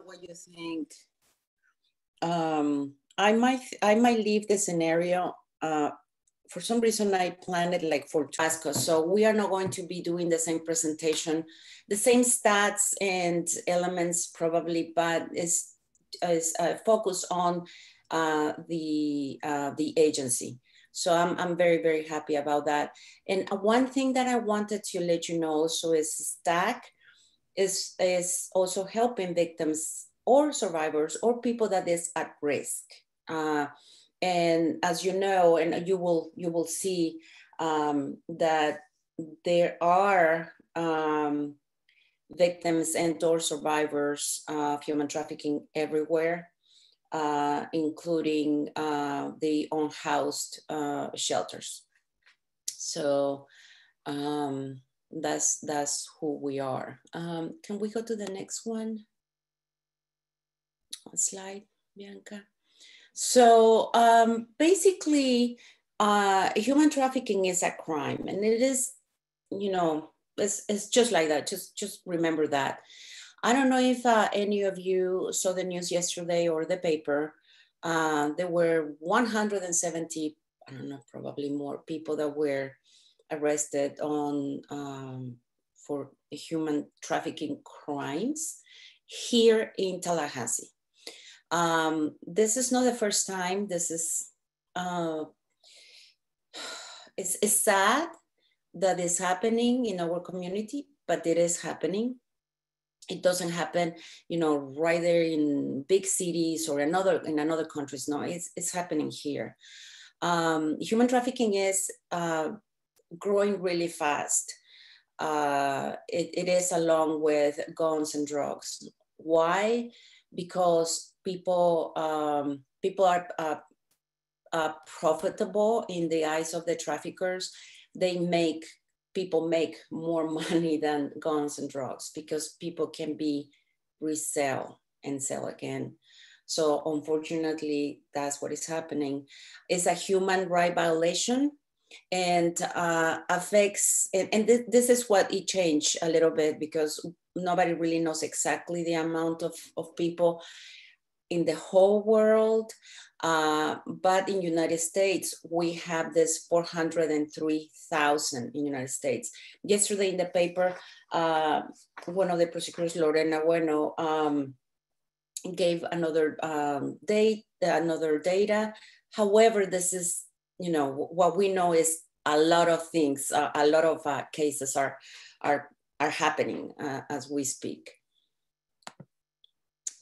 what you think. I might leave the scenario. For some reason, I planned it like for Tabasco. So we are not going to be doing the same presentation, the same stats and elements probably, but is focused on the agency. So I'm very, very happy about that. And one thing that I wanted to let you know also is STAC is also helping victims or survivors or people that is at risk. And as you know, and you will see that there are victims and or survivors of human trafficking everywhere, including the unhoused shelters. So that's who we are. Can we go to the next one? Slide, Bianca. So basically, human trafficking is a crime, and it is, you know, it's just like that. Just remember that. I don't know if any of you saw the news yesterday or the paper. There were 170, I don't know, probably more people that were arrested on for human trafficking crimes here in Tallahassee. This is not the first time. This is, it's sad that is happening in our community, but it is happening. It doesn't happen, you know, right there in big cities or in other countries. No, it's happening here. Human trafficking is growing really fast. It is along with guns and drugs. Why? Because people are profitable in the eyes of the traffickers. People make more money than guns and drugs because people can be resell and sell again. So unfortunately, that's what is happening. It's a human right violation and affects, and this is what it changed a little bit because nobody really knows exactly the amount of people in the whole world. But in United States, we have this 403,000 in United States. Yesterday in the paper, one of the prosecutors, Lorena Bueno, gave another data. However, this is, you know, what we know is a lot of things, a lot of cases are happening as we speak.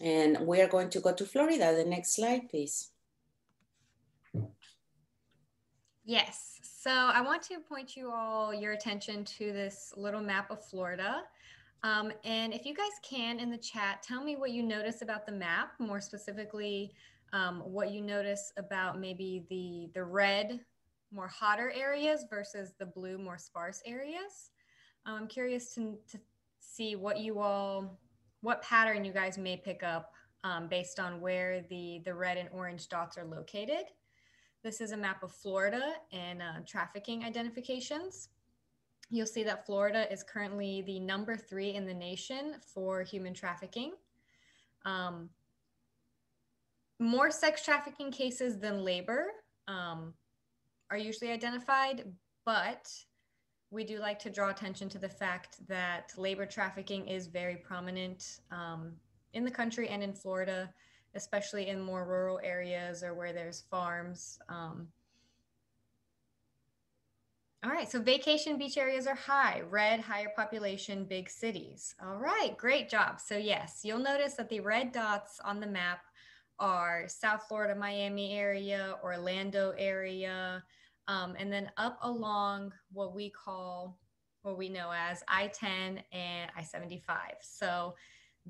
And we are going to go to Florida. The next slide, please. Yes, so I want to point your attention to this little map of Florida. And if you guys can in the chat, tell me what you notice about the map, more specifically, what you notice about maybe the red, more hotter areas versus the blue, more sparse areas. I'm curious to see what pattern you guys may pick up based on where the red and orange dots are located. This is a map of Florida and trafficking identifications. You'll see that Florida is currently the number 3 in the nation for human trafficking. More sex trafficking cases than labor are usually identified, but we do like to draw attention to the fact that labor trafficking is very prominent in the country and in Florida, especially in more rural areas or where there's farms. All right, so vacation beach areas are high, red, higher population, big cities. All right, great job. So yes, you'll notice that the red dots on the map are South Florida, Miami area, Orlando area, and then up along what we know as I-10 and I-75. So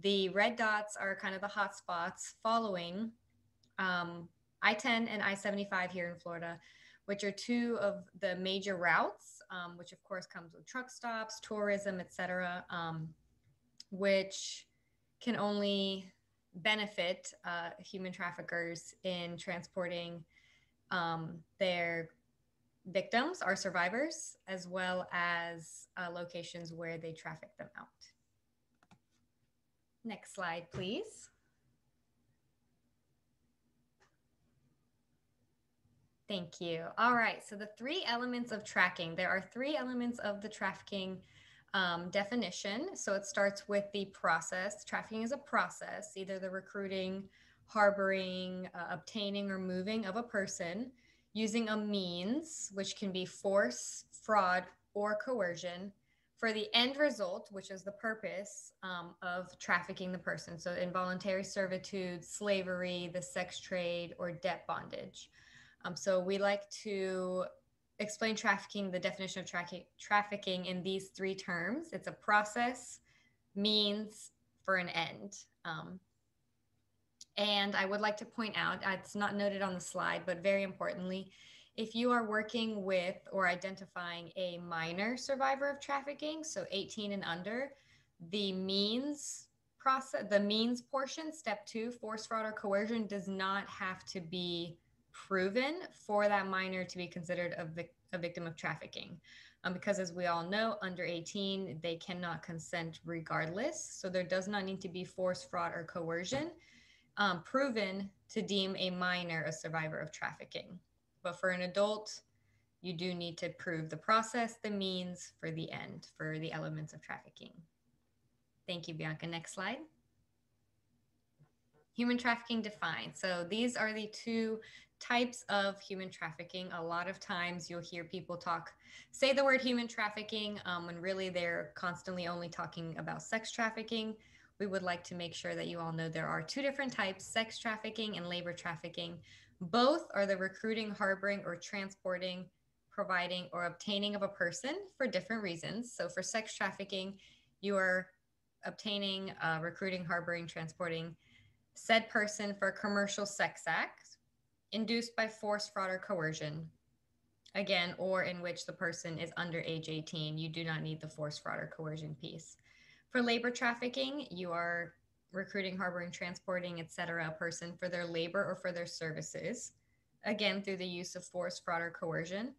the red dots are kind of the hot spots following I-10 and I-75 here in Florida, which are 2 of the major routes, which of course comes with truck stops, tourism, etc., which can only benefit human traffickers in transporting their victims, our survivors, as well as locations where they traffic them out. Next slide, please. Thank you. All right. So the three elements of tracking, there are three elements of the trafficking definition. So it starts with the process. Trafficking is a process, either the recruiting, harboring, obtaining, or moving of a person using a means, which can be force, fraud, or coercion, for the end result, which is the purpose of trafficking the person. So involuntary servitude, slavery, the sex trade, or debt bondage. So we like to explain trafficking, the definition of trafficking in these three terms. It's a process, means, for an end. And I would like to point out, it's not noted on the slide, but very importantly, if you are working with or identifying a minor survivor of trafficking, so 18 and under, the means process, the means portion, step 2, force, fraud, or coercion, does not have to be proven for that minor to be considered a victim of trafficking. Because as we all know, under 18, they cannot consent regardless. So there does not need to be force, fraud, or coercion proven to deem a minor a survivor of trafficking. But for an adult, you do need to prove the process, the means, for the end, for the elements of trafficking. Thank you, Bianca. Next slide. Human trafficking defined. So these are the two types of human trafficking. A lot of times you'll hear people say the word human trafficking when really they're constantly only talking about sex trafficking. We would like to make sure that you all know there are two different types, sex trafficking and labor trafficking. Both are the recruiting, harboring, or transporting, providing, or obtaining of a person for different reasons. So for sex trafficking, you are obtaining, recruiting, harboring, transporting said person for a commercial sex act induced by force, fraud, or coercion, again, or in which the person is under age 18. You do not need the force, fraud, or coercion piece. For labor trafficking, you are recruiting, harboring, transporting, etc., a person for their labor or for their services, again, through the use of force, fraud, or coercion.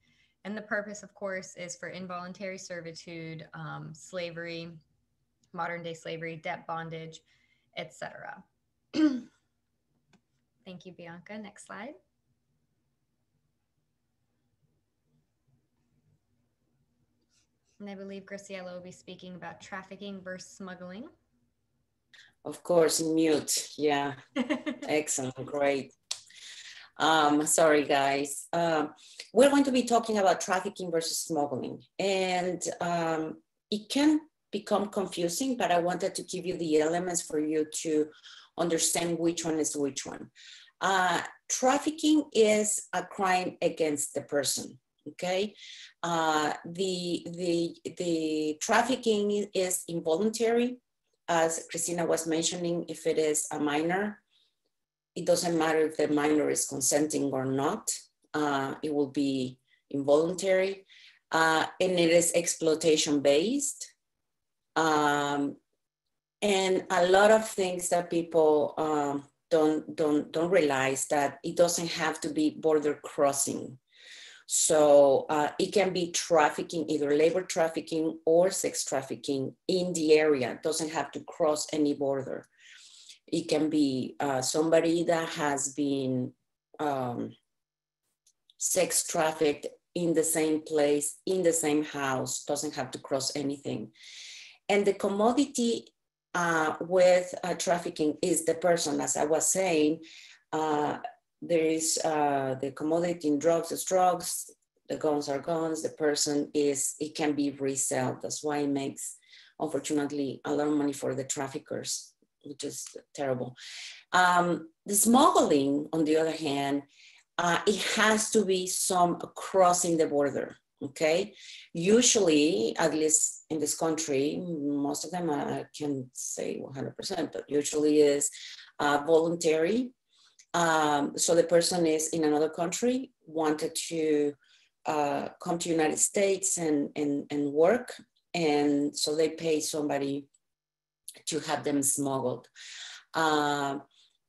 And the purpose, of course, is for involuntary servitude, slavery, modern day slavery, debt bondage, etc. Thank you, Bianca. Next slide. And I believe Graciela will be speaking about trafficking versus smuggling. Of course, in mute. Yeah. Excellent. Great. Sorry, guys. We're going to be talking about trafficking versus smuggling. And it can become confusing, but I wanted to give you the elements for you to understand which one is which one. Trafficking is a crime against the person. Okay, the trafficking is involuntary, as Christina was mentioning. If it is a minor, it doesn't matter if the minor is consenting or not. It will be involuntary, and it is exploitation based. And a lot of things that people don't realize, that it doesn't have to be border crossing. So it can be trafficking, either labor trafficking or sex trafficking in the area. It doesn't have to cross any border. It can be somebody that has been sex trafficked in the same place, in the same house, doesn't have to cross anything. And the commodity with trafficking is the person, as I was saying. There is the commodity in drugs is drugs, the guns are guns, the person it can be reselled. That's why it makes, unfortunately, a lot of money for the traffickers, which is terrible. The smuggling, on the other hand, it has to be some crossing the border, okay? Usually, at least in this country, most of them, I can't say 100%, but usually is voluntary. So the person is in another country, wanted to come to the United States and work. And so they pay somebody to have them smuggled.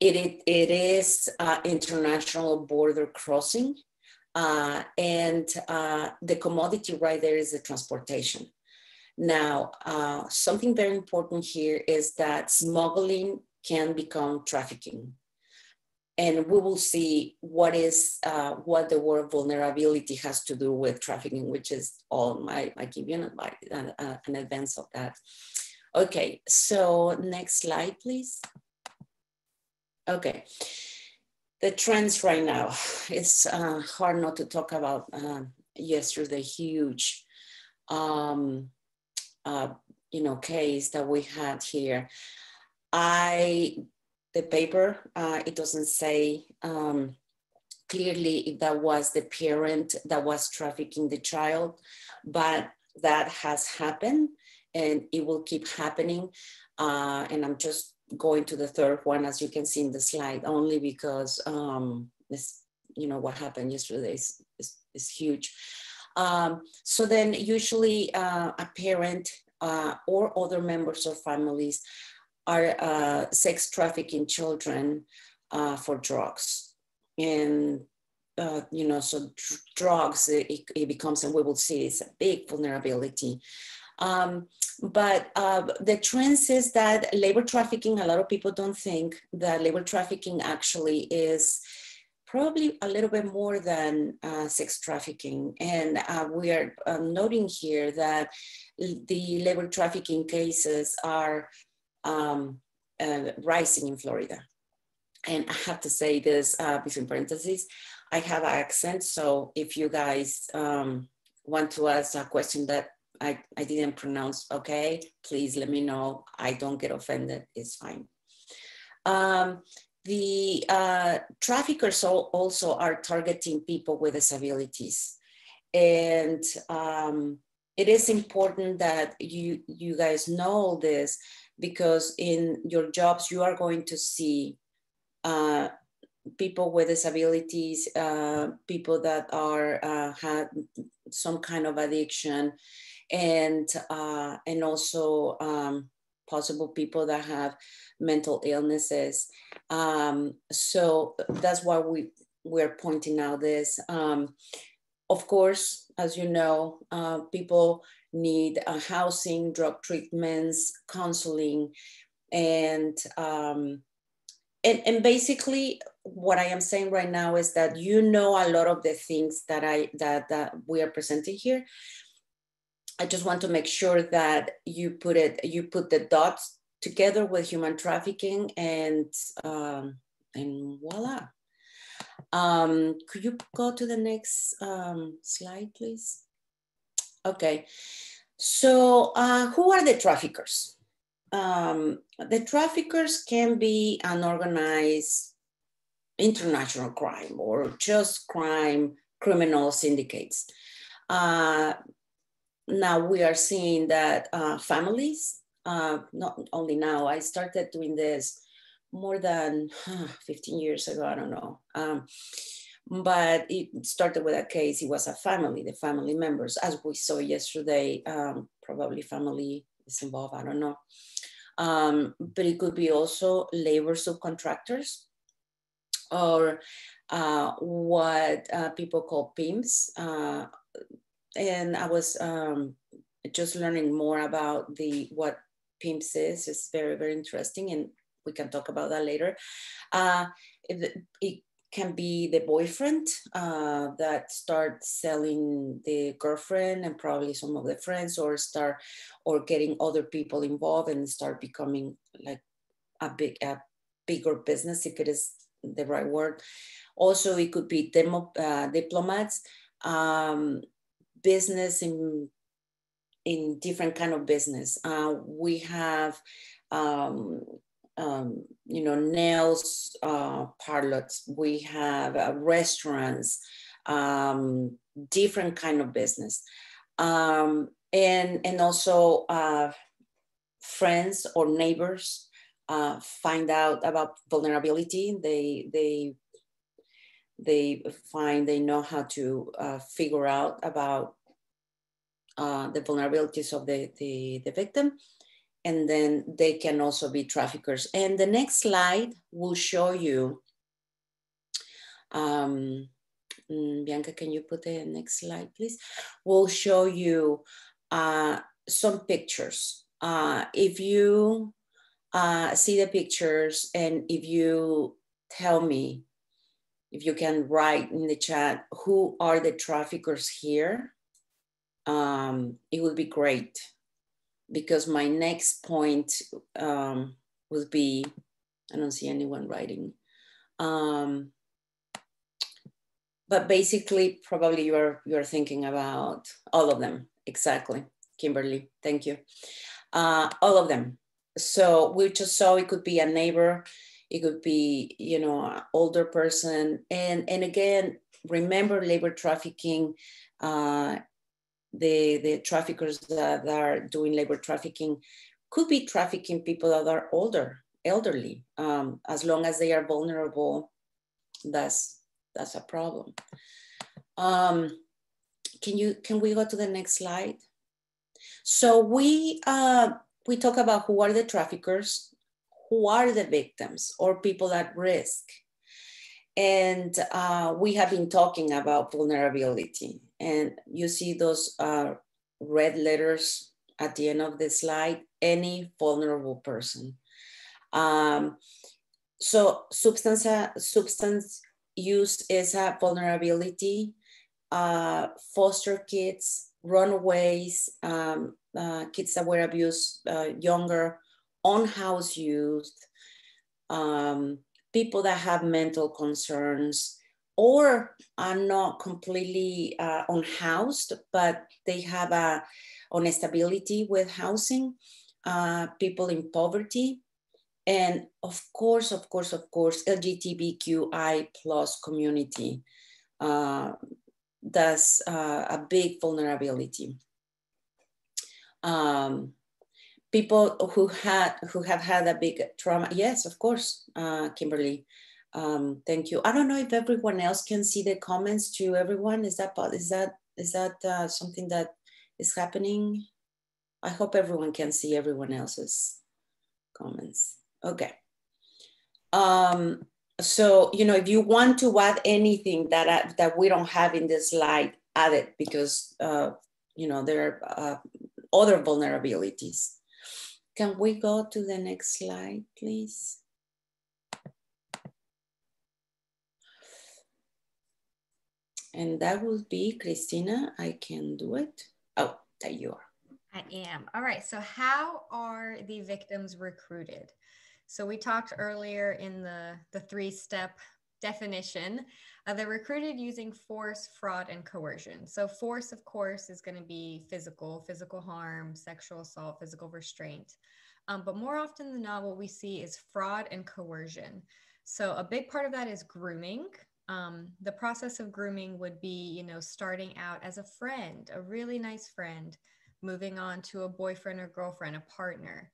It is international border crossing. And the commodity right there is the transportation. Now, something very important here is that smuggling can become trafficking. and we will see what the word vulnerability has to do with trafficking, which is all I give you an advance of that. Okay, so next slide, please. Okay, the trends right now. It's hard not to talk about yesterday huge, case that we had here. The paper, it doesn't say clearly if that was the parent that was trafficking the child, but that has happened and it will keep happening. And I'm just going to the third one, as you can see in the slide, only because what happened yesterday is huge. So then usually a parent or other members of families are sex trafficking children for drugs. And, so drugs, it becomes, and we will see, it's a big vulnerability. But the trend is that labor trafficking, a lot of people don't think that labor trafficking actually is probably a little bit more than sex trafficking. And we are noting here that the labor trafficking cases are rising in Florida. And I have to say this between parentheses, I have an accent. So if you guys want to ask a question that I didn't pronounce okay, please let me know. I don't get offended, it's fine. The traffickers also are targeting people with disabilities. And it is important that you guys know this, because in your jobs, you are going to see people with disabilities, people that have some kind of addiction, and also possible people that have mental illnesses. So that's why we're pointing out this. Of course, as you know, people need housing, drug treatments, counseling, and basically what I am saying right now is that a lot of the things that we are presenting here. I just want to make sure that you put the dots together with human trafficking, and voila. Could you go to the next slide, please? Okay, so who are the traffickers? The traffickers can be an organized international crime or just criminal syndicates. Now we are seeing that families, not only now, I started doing this more than 15 years ago, I don't know. But it started with a case, it was a family, the family members, as we saw yesterday, probably family is involved, I don't know. But it could be also labor subcontractors, or what people call pimps. And I was just learning more about what pimps is. It's very, very interesting, and we can talk about that later. It can be the boyfriend that starts selling the girlfriend and probably some of the friends, or getting other people involved and start becoming like a bigger business, if it is the right word. Also, it could be diplomats, business in different kind of business. We have nails parlors, we have restaurants, different kind of business, and also friends or neighbors find out about vulnerability. They know how to figure out about the vulnerabilities of the victim, and then they can also be traffickers. And the next slide will show you, Bianca, can you put the next slide, please? We'll show you some pictures. If you see the pictures, and if you tell me, if you can write in the chat, who are the traffickers here? It would be great, because my next point would be, I don't see anyone writing. But basically, probably you're thinking about all of them. Exactly, Kimberly, thank you. All of them. So we just saw it could be a neighbor, it could be, you know, an older person. And again, remember labor trafficking, the traffickers that are doing labor trafficking could be trafficking people that are older, elderly. As long as they are vulnerable, that's a problem. Can we go to the next slide? So we talk about who are the traffickers, who are the victims or people at risk. And we have been talking about vulnerability, and you see those red letters at the end of the slide, any vulnerable person. So substance use is a vulnerability. Foster kids, runaways, kids that were abused younger, unhoused youth, people that have mental concerns or are not completely unhoused, but they have a instability with housing, people in poverty, and of course, LGBTQI plus community. That's a big vulnerability. People who have had a big trauma. Yes, of course, Kimberly. Thank you. I don't know if everyone else can see the comments to everyone. Is that something that is happening? I hope everyone can see everyone else's comments. Okay. So, you know, if you want to add anything that we don't have in this slide, add it, because, you know, there are other vulnerabilities. Can we go to the next slide, please? And that will be Christina. I can do it. Oh, there you are. I am. All right. So how are the victims recruited? So we talked earlier in the three-step definition. They're recruited using force, fraud, and coercion. So force, of course, is going to be physical harm, sexual assault, physical restraint. But more often than not, what we see is fraud and coercion. So a big part of that is grooming. The process of grooming would be, you know, starting out as a friend, a really nice friend, moving on to a boyfriend or girlfriend, a partner,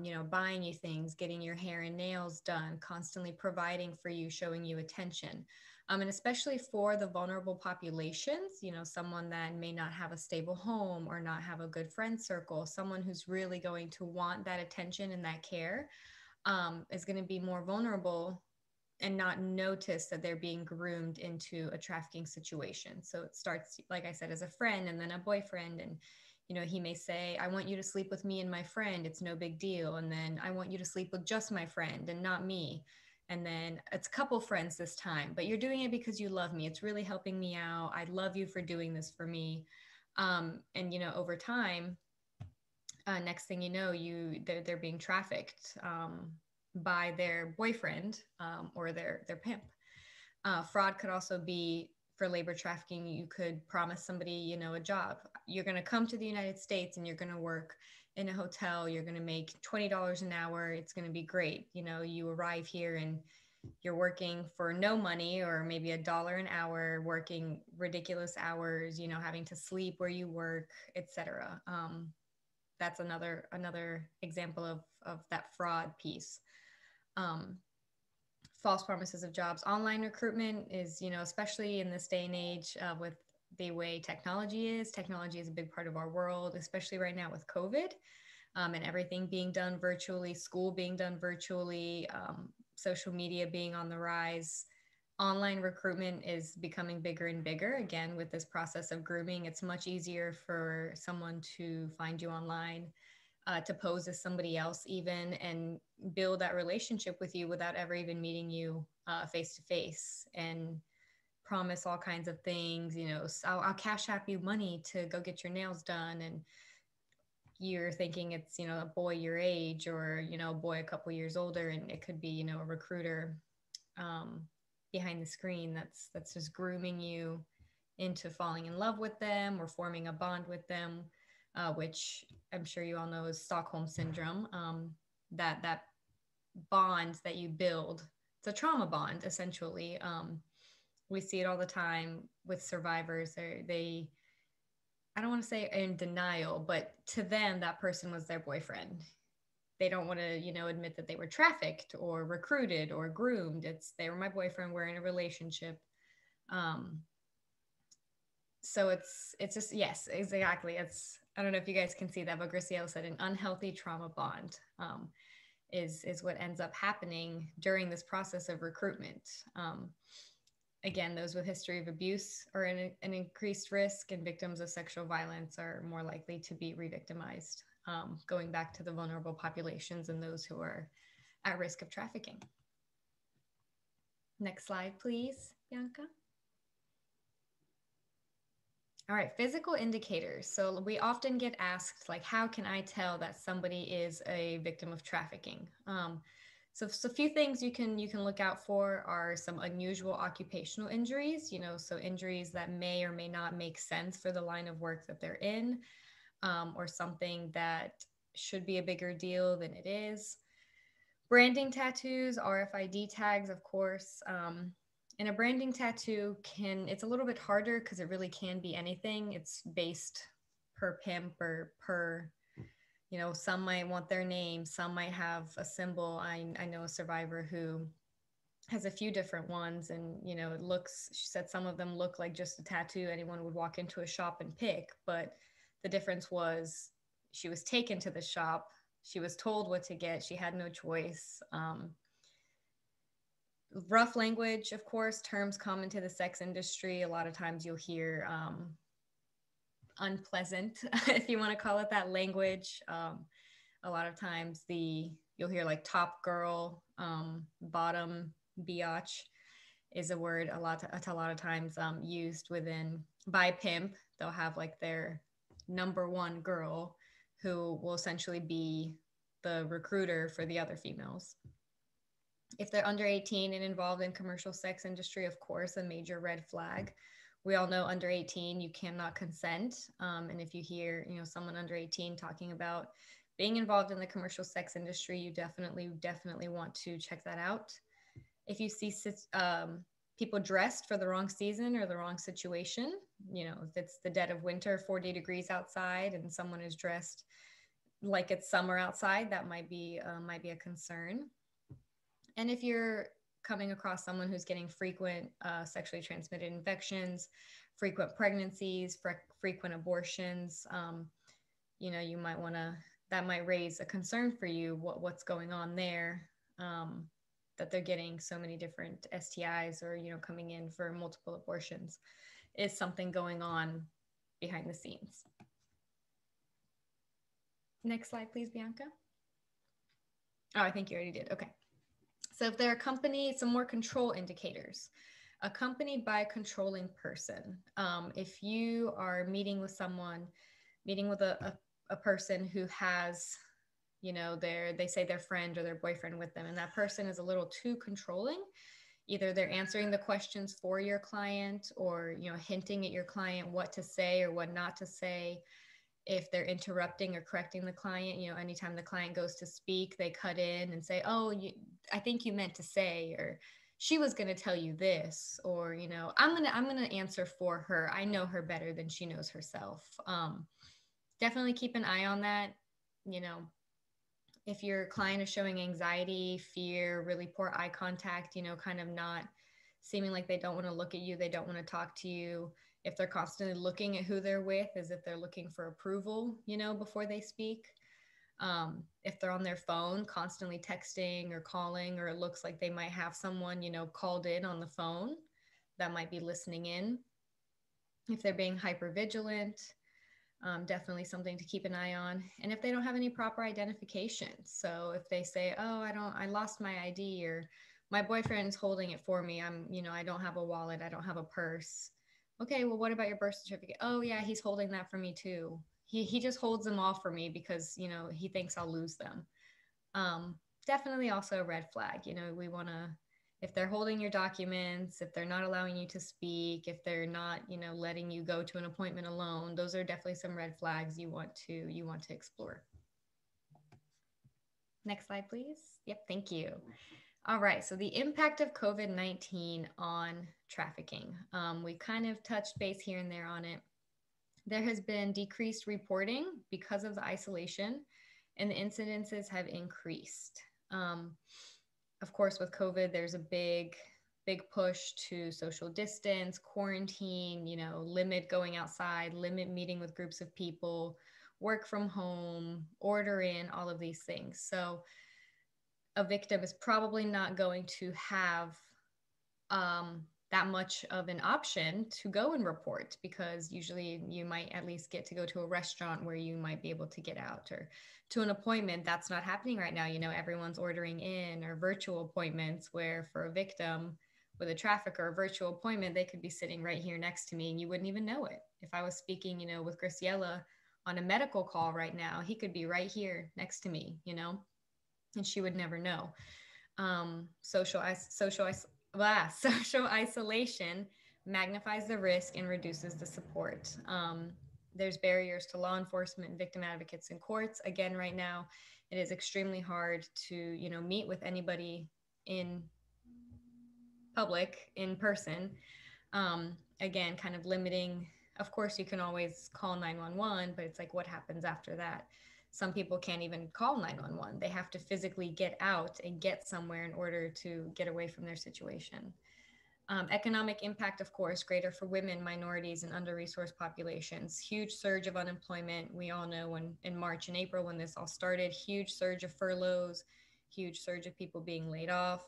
you know, buying you things, getting your hair and nails done, constantly providing for you, showing you attention. And especially for the vulnerable populations, you know, someone that may not have a stable home or not have a good friend circle, someone who's really going to want that attention and that care, is going to be more vulnerable and not notice that they're being groomed into a trafficking situation. So it starts, like I said, as a friend and then a boyfriend. And, you know, he may say, I want you to sleep with me and my friend. It's no big deal. And then I want you to sleep with just my friend and not me. And then it's couple friends this time, but you're doing it because you love me. It's really helping me out. I love you for doing this for me. And, you know, over time, next thing you know, they're being trafficked by their boyfriend or their pimp. Fraud could also be for labor trafficking. You could promise somebody, you know, a job. You're going to come to the United States and you're going to work in a hotel. You're going to make $20 an hour. It's going to be great. You know, you arrive here and you're working for no money or maybe $1 an hour, working ridiculous hours, you know, having to sleep where you work, etc. That's another example of that fraud piece. False promises of jobs. Online recruitment is, you know, especially in this day and age with the way technology is a big part of our world, especially right now with COVID and everything being done virtually, school being done virtually, social media being on the rise. Online recruitment is becoming bigger and bigger. Again, with this process of grooming, it's much easier for someone to find you online. to pose as somebody else even, and build that relationship with you without ever even meeting you face to face, and promise all kinds of things. I'll cash app you money to go get your nails done. And you're thinking it's, a boy your age, or, a boy a couple years older. And it could be, a recruiter behind the screen that's just grooming you into falling in love with them or forming a bond with them, which I'm sure you all know is Stockholm syndrome. That bond that you build, it's a trauma bond, essentially. We see it all the time with survivors. They I don't want to say in denial, but to them, that person was their boyfriend. They don't want to, admit that they were trafficked or recruited or groomed. They were my boyfriend. We're in a relationship. So it's just, yes, exactly. I don't know if you guys can see that, but Graciela said an unhealthy trauma bond is what ends up happening during this process of recruitment. Again, those with history of abuse are in an increased risk, and victims of sexual violence are more likely to be re-victimized, going back to the vulnerable populations and those who are at risk of trafficking. Next slide, please, Bianca. All right, physical indicators. So we often get asked, like, how can I tell that somebody is a victim of trafficking? So a few things you can look out for are some unusual occupational injuries, so injuries that may or may not make sense for the line of work that they're in, or something that should be a bigger deal than it is. Branding tattoos, RFID tags, of course. And a branding tattoo it's a little bit harder because it really can be anything. It's based per pimp or per, some might want their name, some might have a symbol. I know a survivor who has a few different ones, and, she said some of them look like just a tattoo anyone would walk into a shop and pick. But the difference was she was taken to the shop. She was told what to get. She had no choice. Rough language, of course, terms common to the sex industry. A lot of times you'll hear unpleasant, if you want to call it that, language. A lot of times you'll hear like top girl, bottom biatch is a word a lot of times used by pimp. They'll have like their number one girl who will essentially be the recruiter for the other females. If they're under 18 and involved in commercial sex industry, of course, a major red flag. We all know under 18, you cannot consent. And if you hear, someone under 18 talking about being involved in the commercial sex industry, you definitely want to check that out. If you see people dressed for the wrong season or the wrong situation, if it's the dead of winter, 40 degrees outside, and someone is dressed like it's summer outside, that might be a concern. And if you're coming across someone who's getting frequent sexually transmitted infections, frequent pregnancies, frequent abortions, you might want to, that might raise a concern for you, what's going on there, that they're getting so many different STIs, or, coming in for multiple abortions. Is something going on behind the scenes? Next slide, please, Bianca. Oh, I think you already did. Okay. So if they're accompanied, some more control indicators. Accompanied by a controlling person. If you are meeting with a person who has, they say their friend or their boyfriend with them, and that person is a little too controlling, either they're answering the questions for your client, or, hinting at your client what to say or what not to say. If they're interrupting or correcting the client, anytime the client goes to speak, they cut in and say, oh, I think you meant to say, or she was going to tell you this, or, I'm going to answer for her. I know her better than she knows herself. Definitely keep an eye on that. If your client is showing anxiety, fear, really poor eye contact, kind of not seeming like they don't want to look at you, they don't want to talk to you. If they're constantly looking at who they're with as if they're looking for approval, before they speak. If they're on their phone, constantly texting or calling, or it looks like they might have someone, called in on the phone that might be listening in. If they're being hypervigilant, Definitely something to keep an eye on. And if they don't have any proper identification, so if they say, oh, I lost my ID, or my boyfriend's holding it for me, I don't have a wallet, I don't have a purse. Okay, well, what about your birth certificate? Oh yeah, he's holding that for me too. He just holds them all for me because, he thinks I'll lose them. Definitely also a red flag. We want to, if they're holding your documents, if they're not allowing you to speak, if they're not, letting you go to an appointment alone, those are definitely some red flags you want to explore. Next slide, please. Yep, thank you. All right, so the impact of COVID-19 on trafficking. We kind of touched base here and there on it. There has been decreased reporting because of the isolation, and the incidences have increased. Of course, with COVID, there's a big push to social distance, quarantine, limit going outside, limit meeting with groups of people, work from home, order in, all of these things. So a victim is probably not going to have that much of an option to go and report, because usually you might at least get to go to a restaurant where you might be able to get out, or to an appointment. That's not happening right now. Everyone's ordering in, or virtual appointments, where for a victim with a trafficker, a virtual appointment, they could be sitting right here next to me and you wouldn't even know it. If I was speaking, with Graciela on a medical call right now, he could be right here next to me, and she would never know. Social isolation magnifies the risk and reduces the support. There's barriers to law enforcement and victim advocates in courts. Again, right now, it is extremely hard to, meet with anybody in public, in person. Again, kind of limiting. Of course, you can always call 911, but it's like, what happens after that? Some people can't even call 911. They have to physically get out and get somewhere in order to get away from their situation. Economic impact, of course, greater for women, minorities, and under-resourced populations. Huge surge of unemployment. We all know in March and April, when this all started, huge surge of furloughs, huge surge of people being laid off.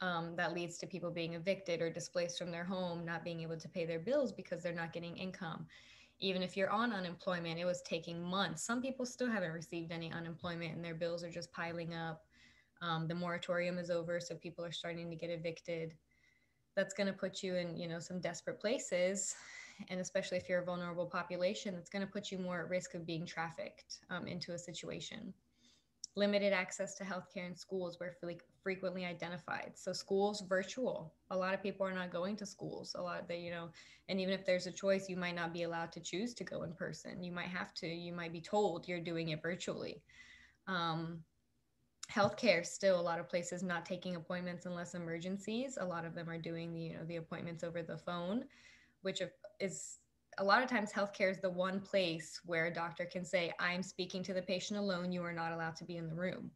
That leads to people being evicted or displaced from their home, not being able to pay their bills because they're not getting income. Even if you're on unemployment, it was taking months. Some people still haven't received any unemployment and their bills are just piling up. The moratorium is over, so people are starting to get evicted. That's going to put you in, some desperate places. And especially if you're a vulnerable population, it's going to put you more at risk of being trafficked into a situation. Limited access to healthcare and schools were frequently identified. So schools virtual. A lot of people are not going to schools. And even if there's a choice, you might not be allowed to choose to go in person. You might be told you're doing it virtually. Healthcare, still a lot of places not taking appointments unless emergencies. A lot of them are doing the appointments over the phone, which is a lot of times healthcare is the one place where a doctor can say, I'm speaking to the patient alone. You are not allowed to be in the room.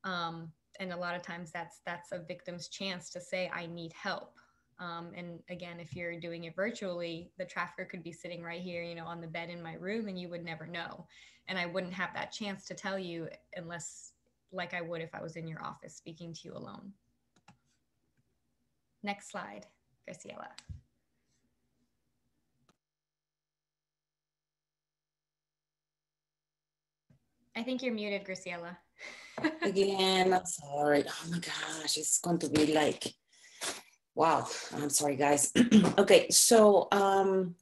And a lot of times that's a victim's chance to say, I need help. And again, if you're doing it virtually, the trafficker could be sitting right here, on the bed in my room, and you would never know. And I wouldn't have that chance to tell you unless, like I would if I was in your office speaking to you alone. Next slide, Graciela. I think you're muted, Graciela. Again, I'm sorry. Oh my gosh, it's going to be like, wow. I'm sorry, guys. Okay, so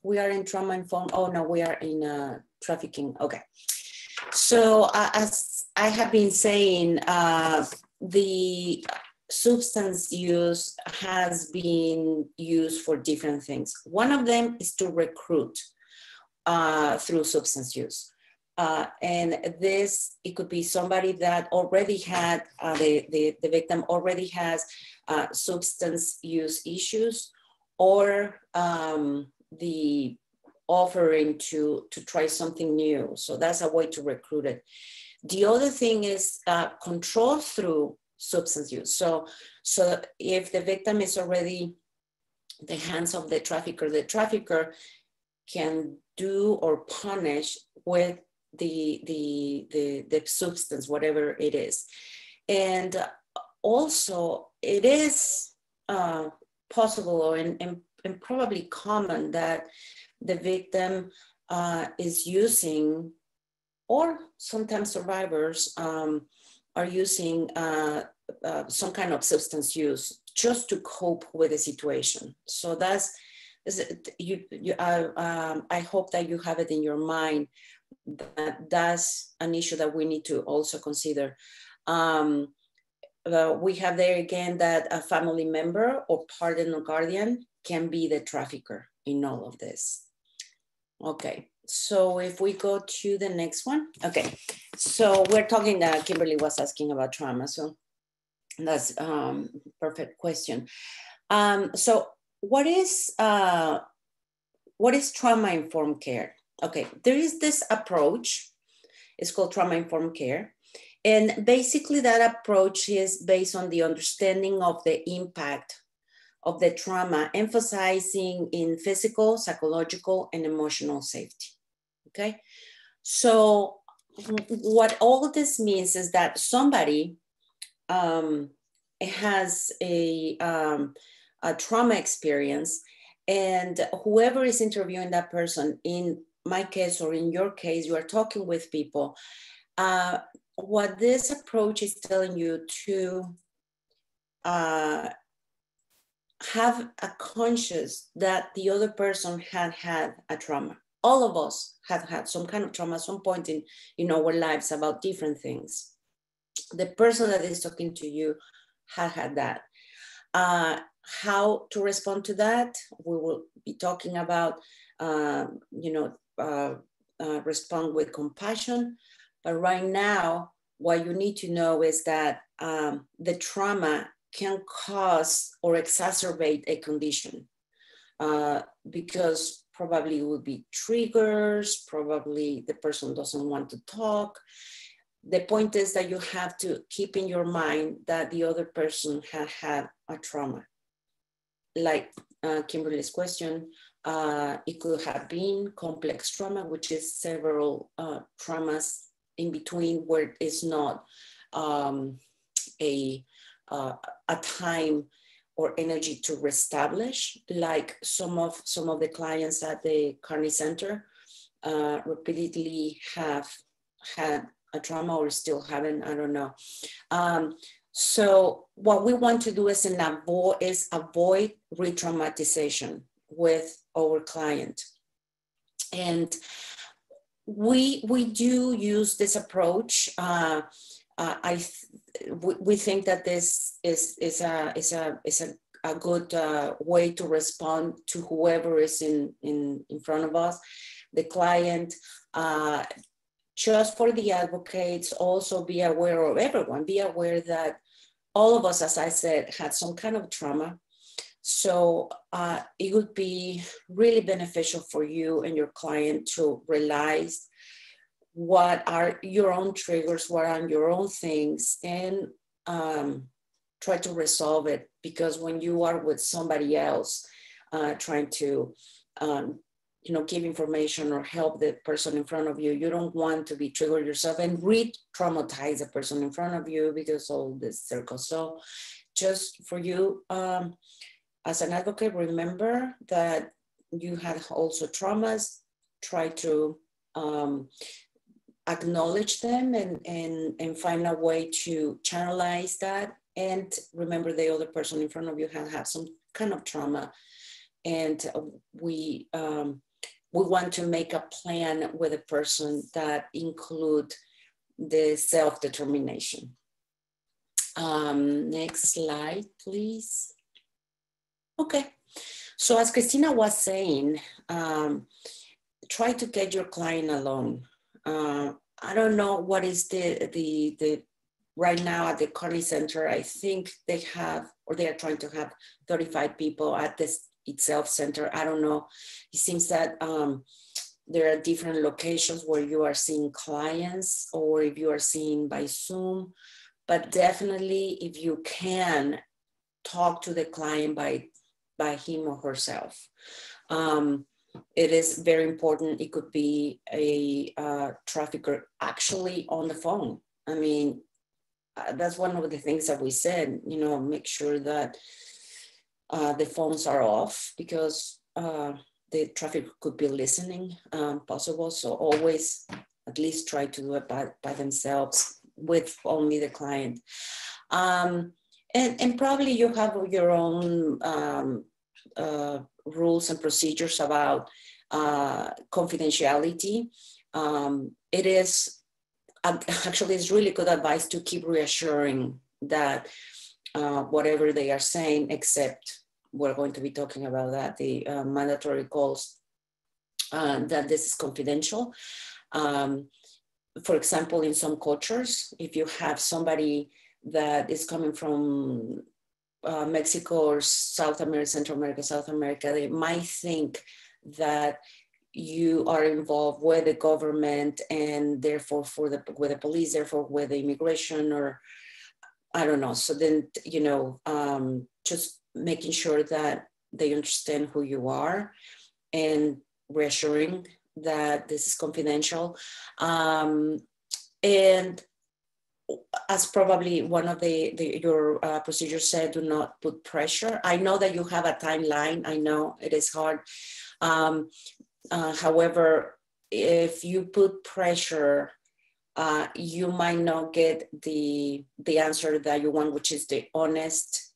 we are in trauma-informed. Oh no, we are in trafficking. Okay. So as I have been saying, the substance use has been used for different things. One of them is to recruit through substance use. And it could be somebody that already had, the victim already has substance use issues, or the offering to try something new. So that's a way to recruit it. The other thing is control through substance use. So if the victim is already in the hands of the trafficker can do or punish with the substance, whatever it is. And also it is possible and probably common that the victim is using, or sometimes survivors are using some kind of substance use just to cope with the situation. So I hope that you have it in your mind that that's an issue that we need to also consider. We have there again that a family member or partner or guardian can be the trafficker in all of this. Okay, so if we go to the next one. Okay, so we're talking that Kimberly was asking about trauma, so that's perfect question. So what is trauma-informed care? Okay, there is this approach, it's called trauma-informed care. And basically that approach is based on the understanding of the impact of the trauma, emphasizing in physical, psychological, and emotional safety, okay? So what all of this means is that somebody has a trauma experience, and whoever is interviewing that person, in my case or in your case, you are talking with people, what this approach is telling you to have a conscious that the other person had a trauma. All of us have had some kind of trauma at some point in our lives about different things. The person that is talking to you had that. How to respond to that, we will be talking about, respond with compassion. But right now, what you need to know is that the trauma can cause or exacerbate a condition because probably it would be triggers, probably the person doesn't want to talk. The point is that you have to keep in your mind that the other person had a trauma. Like Kimberly's question, it could have been complex trauma, which is several traumas in between where it's not a time or energy to reestablish, like some of the clients at the Carney Center repeatedly have had a trauma or still haven't, I don't know. So what we want to do is avoid re-traumatization with our client. And we do use this approach. We think that this is a good way to respond to whoever is in front of us, the client. Just for the advocates, also be aware of everyone, be aware that all of us, as I said, had some kind of trauma. So it would be really beneficial for you and your client to realize what are your own triggers, what are your own things, and try to resolve it. Because when you are with somebody else trying to give information or help the person in front of you, you don't want to be triggered yourself and re-traumatize the person in front of you because all this circle. So just for you, as an advocate, remember that you had also traumas. Try to acknowledge them and find a way to channelize that. And remember the other person in front of you had some kind of trauma. And we want to make a plan with a person that include the self-determination. Next slide, please. Okay, so as Christina was saying, try to get your client alone. I don't know what is the right now at the Carney Center. I think they have, or they are trying to have 35 people at this itself center. I don't know. It seems that there are different locations where you are seeing clients or if you are seeing by Zoom, but definitely if you can talk to the client by him or herself. It is very important. It could be a trafficker actually on the phone. I mean, that's one of the things that we said, make sure that the phones are off because the trafficker could be listening possible. So always at least try to do it by themselves with only the client. And probably you have your own rules and procedures about confidentiality. It is actually, it's really good advice to keep reassuring that whatever they are saying, except we're going to be talking about that, the mandatory calls, that this is confidential. For example, in some cultures, if you have somebody that is coming from Mexico or South America, Central America, South America, they might think that you are involved with the government and therefore with the police, therefore with the immigration, or I don't know. So then, you know, just making sure that they understand who you are and reassuring that this is confidential. And as probably one of your procedures said, do not put pressure. I know that you have a timeline. I know it is hard. However, if you put pressure, you might not get the answer that you want, which is the honest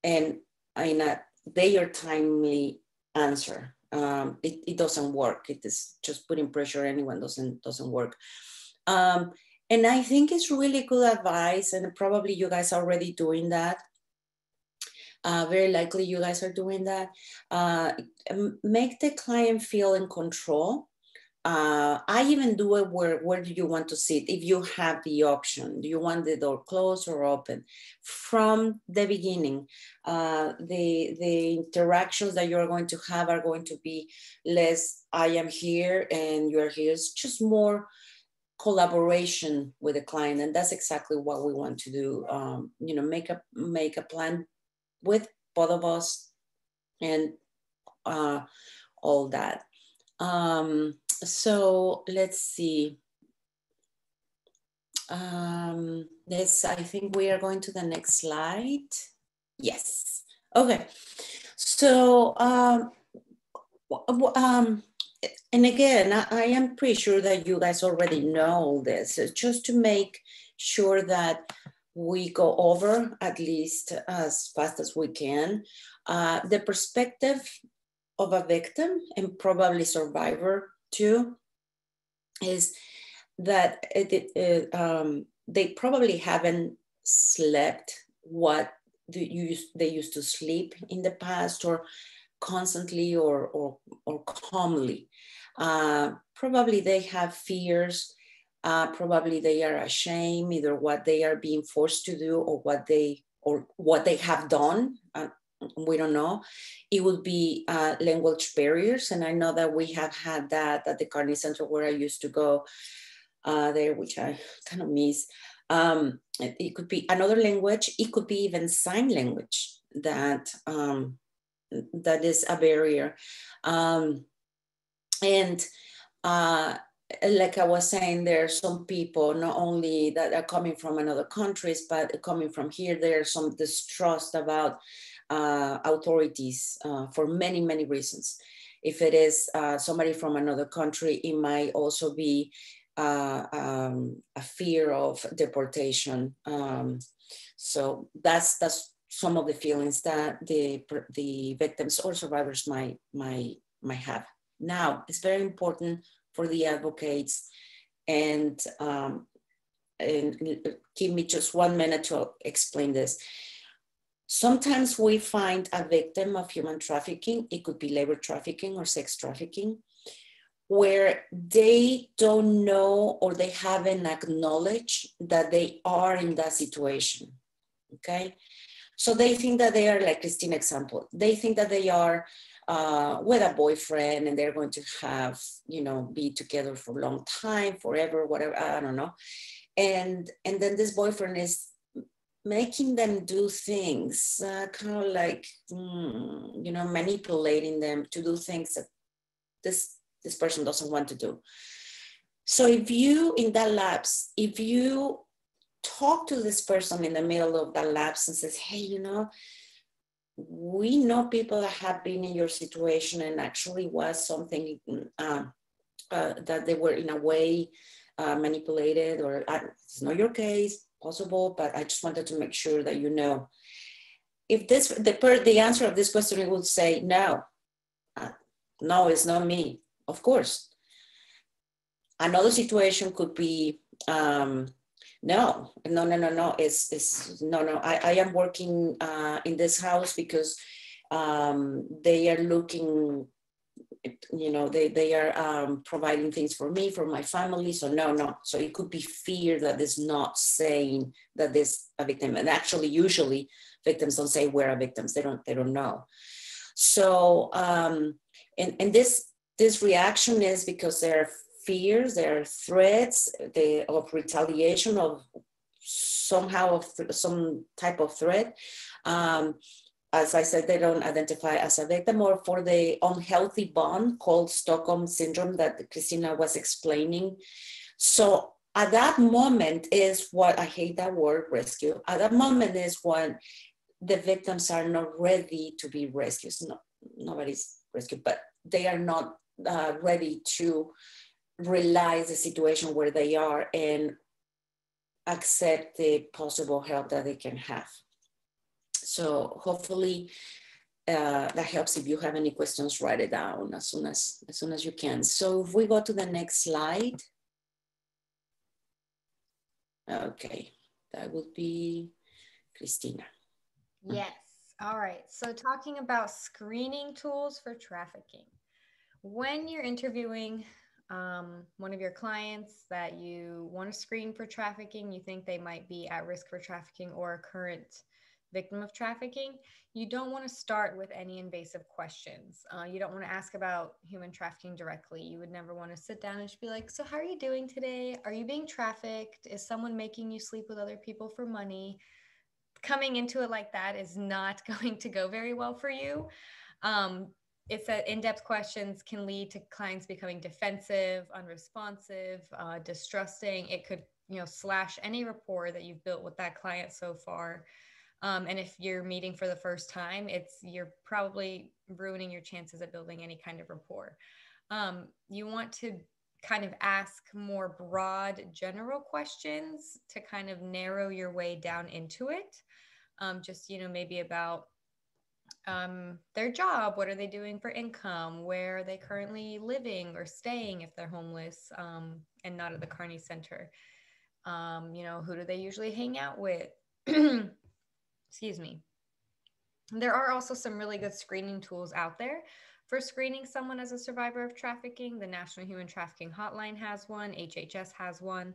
and in a day or timely answer. It doesn't work. It is just putting pressure on anyone doesn't work. And I think it's really good advice, and probably you guys are already doing that. Very likely you guys are doing that. Make the client feel in control. I even do it where do you want to sit? If you have the option, do you want the door closed or open? From the beginning, the interactions that you're going to have are going to be less, I am here and you're here. It's just more collaboration with the client. And that's exactly what we want to do. You know, make a plan with both of us and all that. So let's see. I think we are going to the next slide. Yes. Okay. So, and again, I am pretty sure that you guys already know this. Just to make sure that we go over at least as fast as we can, the perspective of a victim and probably survivor too, is that they probably haven't slept what they used to sleep in the past, or constantly or calmly. Probably they have fears. Probably they are ashamed, either what they are being forced to do or what they have done. We don't know. It would be language barriers. And I know that we have had that at the Carney Center where I used to go there, which I kind of miss. It could be another language. It could be even sign language that is a barrier. Like I was saying, there are some people not only that are coming from another countries, but coming from here, there's some distrust about authorities for many, many reasons. If it is somebody from another country, it might also be a fear of deportation. So that's some of the feelings that the victims or survivors might have. Now, it's very important for the advocates, and give me just 1 minute to explain this. Sometimes we find a victim of human trafficking. It could be labor trafficking or sex trafficking, where they don't know or they haven't acknowledged that they are in that situation, okay? So they think that they are, like Christine example, they think that they are with a boyfriend and they're going to have, be together for a long time, forever, whatever, I don't know. And then this boyfriend is making them do things, kind of like, manipulating them to do things that this person doesn't want to do. So if you, in that lapse, if you talk to this person in the middle of that lapse and says, hey, we know people that have been in your situation and actually was something that they were in a way manipulated, or it's not your case, possible, but I just wanted to make sure that you know. If this, the answer of this question would say, no, no, it's not me, of course. Another situation could be, no, it's no, I am working in this house because they are looking, you know, they are providing things for me, for my family. So no. So it could be fear that is not saying that this a victim. And actually, usually victims don't say we're a victims. They don't know. So and this reaction is because there are fears, there are threats of retaliation, of somehow of some type of threat. As I said, they don't identify as a victim, or for the unhealthy bond called Stockholm syndrome that Christina was explaining. So at that moment is what, I hate that word, rescue. At that moment is when the victims are not ready to be rescued. No, nobody's rescued, but they are not ready to realize the situation where they are and accept the possible help that they can have. So hopefully that helps. If you have any questions, write it down as soon as you can. So if we go to the next slide. Okay, that would be Christina. Yes. All right. So talking about screening tools for trafficking. When you're interviewing one of your clients that you want to screen for trafficking, you think they might be at risk for trafficking or a current victim of trafficking, you don't want to start with any invasive questions. You don't want to ask about human trafficking directly. You would never want to sit down and just be like, so how are you doing today? Are you being trafficked? Is someone making you sleep with other people for money? Coming into it like that is not going to go very well for you. It's that in-depth questions can lead to clients becoming defensive, unresponsive, distrusting. It could, slash any rapport that you've built with that client so far. And if you're meeting for the first time, you're probably ruining your chances of building any kind of rapport. You want to kind of ask more broad, general questions to kind of narrow your way down into it. Just, maybe about their job, what are they doing for income, where are they currently living or staying if they're homeless and not at the Carney Center. Who do they usually hang out with? Excuse me. There are also some really good screening tools out there for screening someone as a survivor of trafficking. The National Human Trafficking Hotline has one. HHS has one.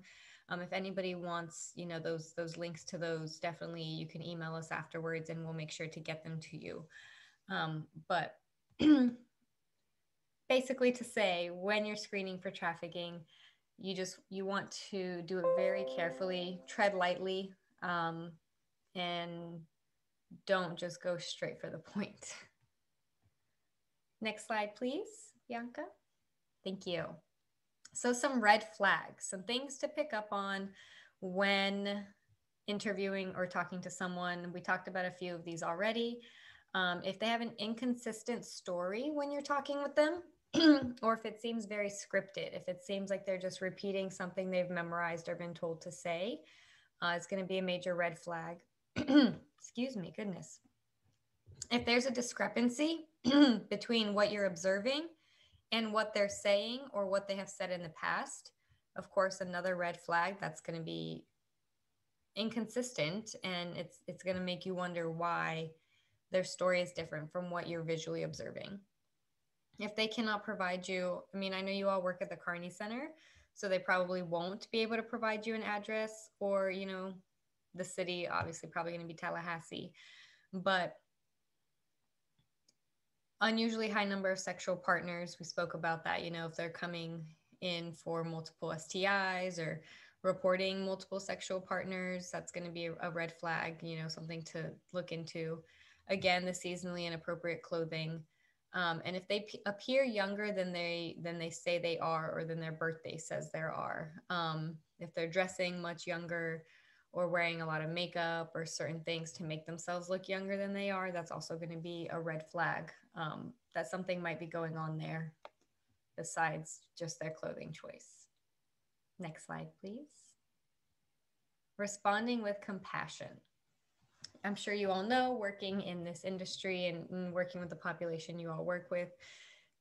If anybody wants, those links to those, definitely you can email us afterwards and we'll make sure to get them to you. But basically to say, when you're screening for trafficking, you want to do it very carefully, tread lightly, and don't just go straight for the point. Next slide, please, Bianca. Thank you. So some red flags, some things to pick up on when interviewing or talking to someone. We talked about a few of these already. If they have an inconsistent story when you're talking with them, or if it seems very scripted, if it seems like they're just repeating something they've memorized or been told to say, it's going to be a major red flag. Excuse me, goodness. If there's a discrepancy between what you're observing and what they're saying or what they have said in the past, of course, another red flag. That's going to be inconsistent, and it's going to make you wonder why their story is different from what you're visually observing. If they cannot provide you, I know you all work at the Carney Center, so they probably won't be able to provide you an address, or, the city, obviously probably going to be Tallahassee, but unusually high number of sexual partners. We spoke about that, if they're coming in for multiple STIs or reporting multiple sexual partners, that's going to be a red flag, something to look into. Again, the seasonally inappropriate clothing. And if they appear younger than they say they are, or than their birthday says they are, if they're dressing much younger, or wearing a lot of makeup or certain things to make themselves look younger than they are, that's also going to be a red flag that something might be going on there besides just their clothing choice. Next slide, please. Responding with compassion. I'm sure you all know, working in this industry and working with the population you all work with,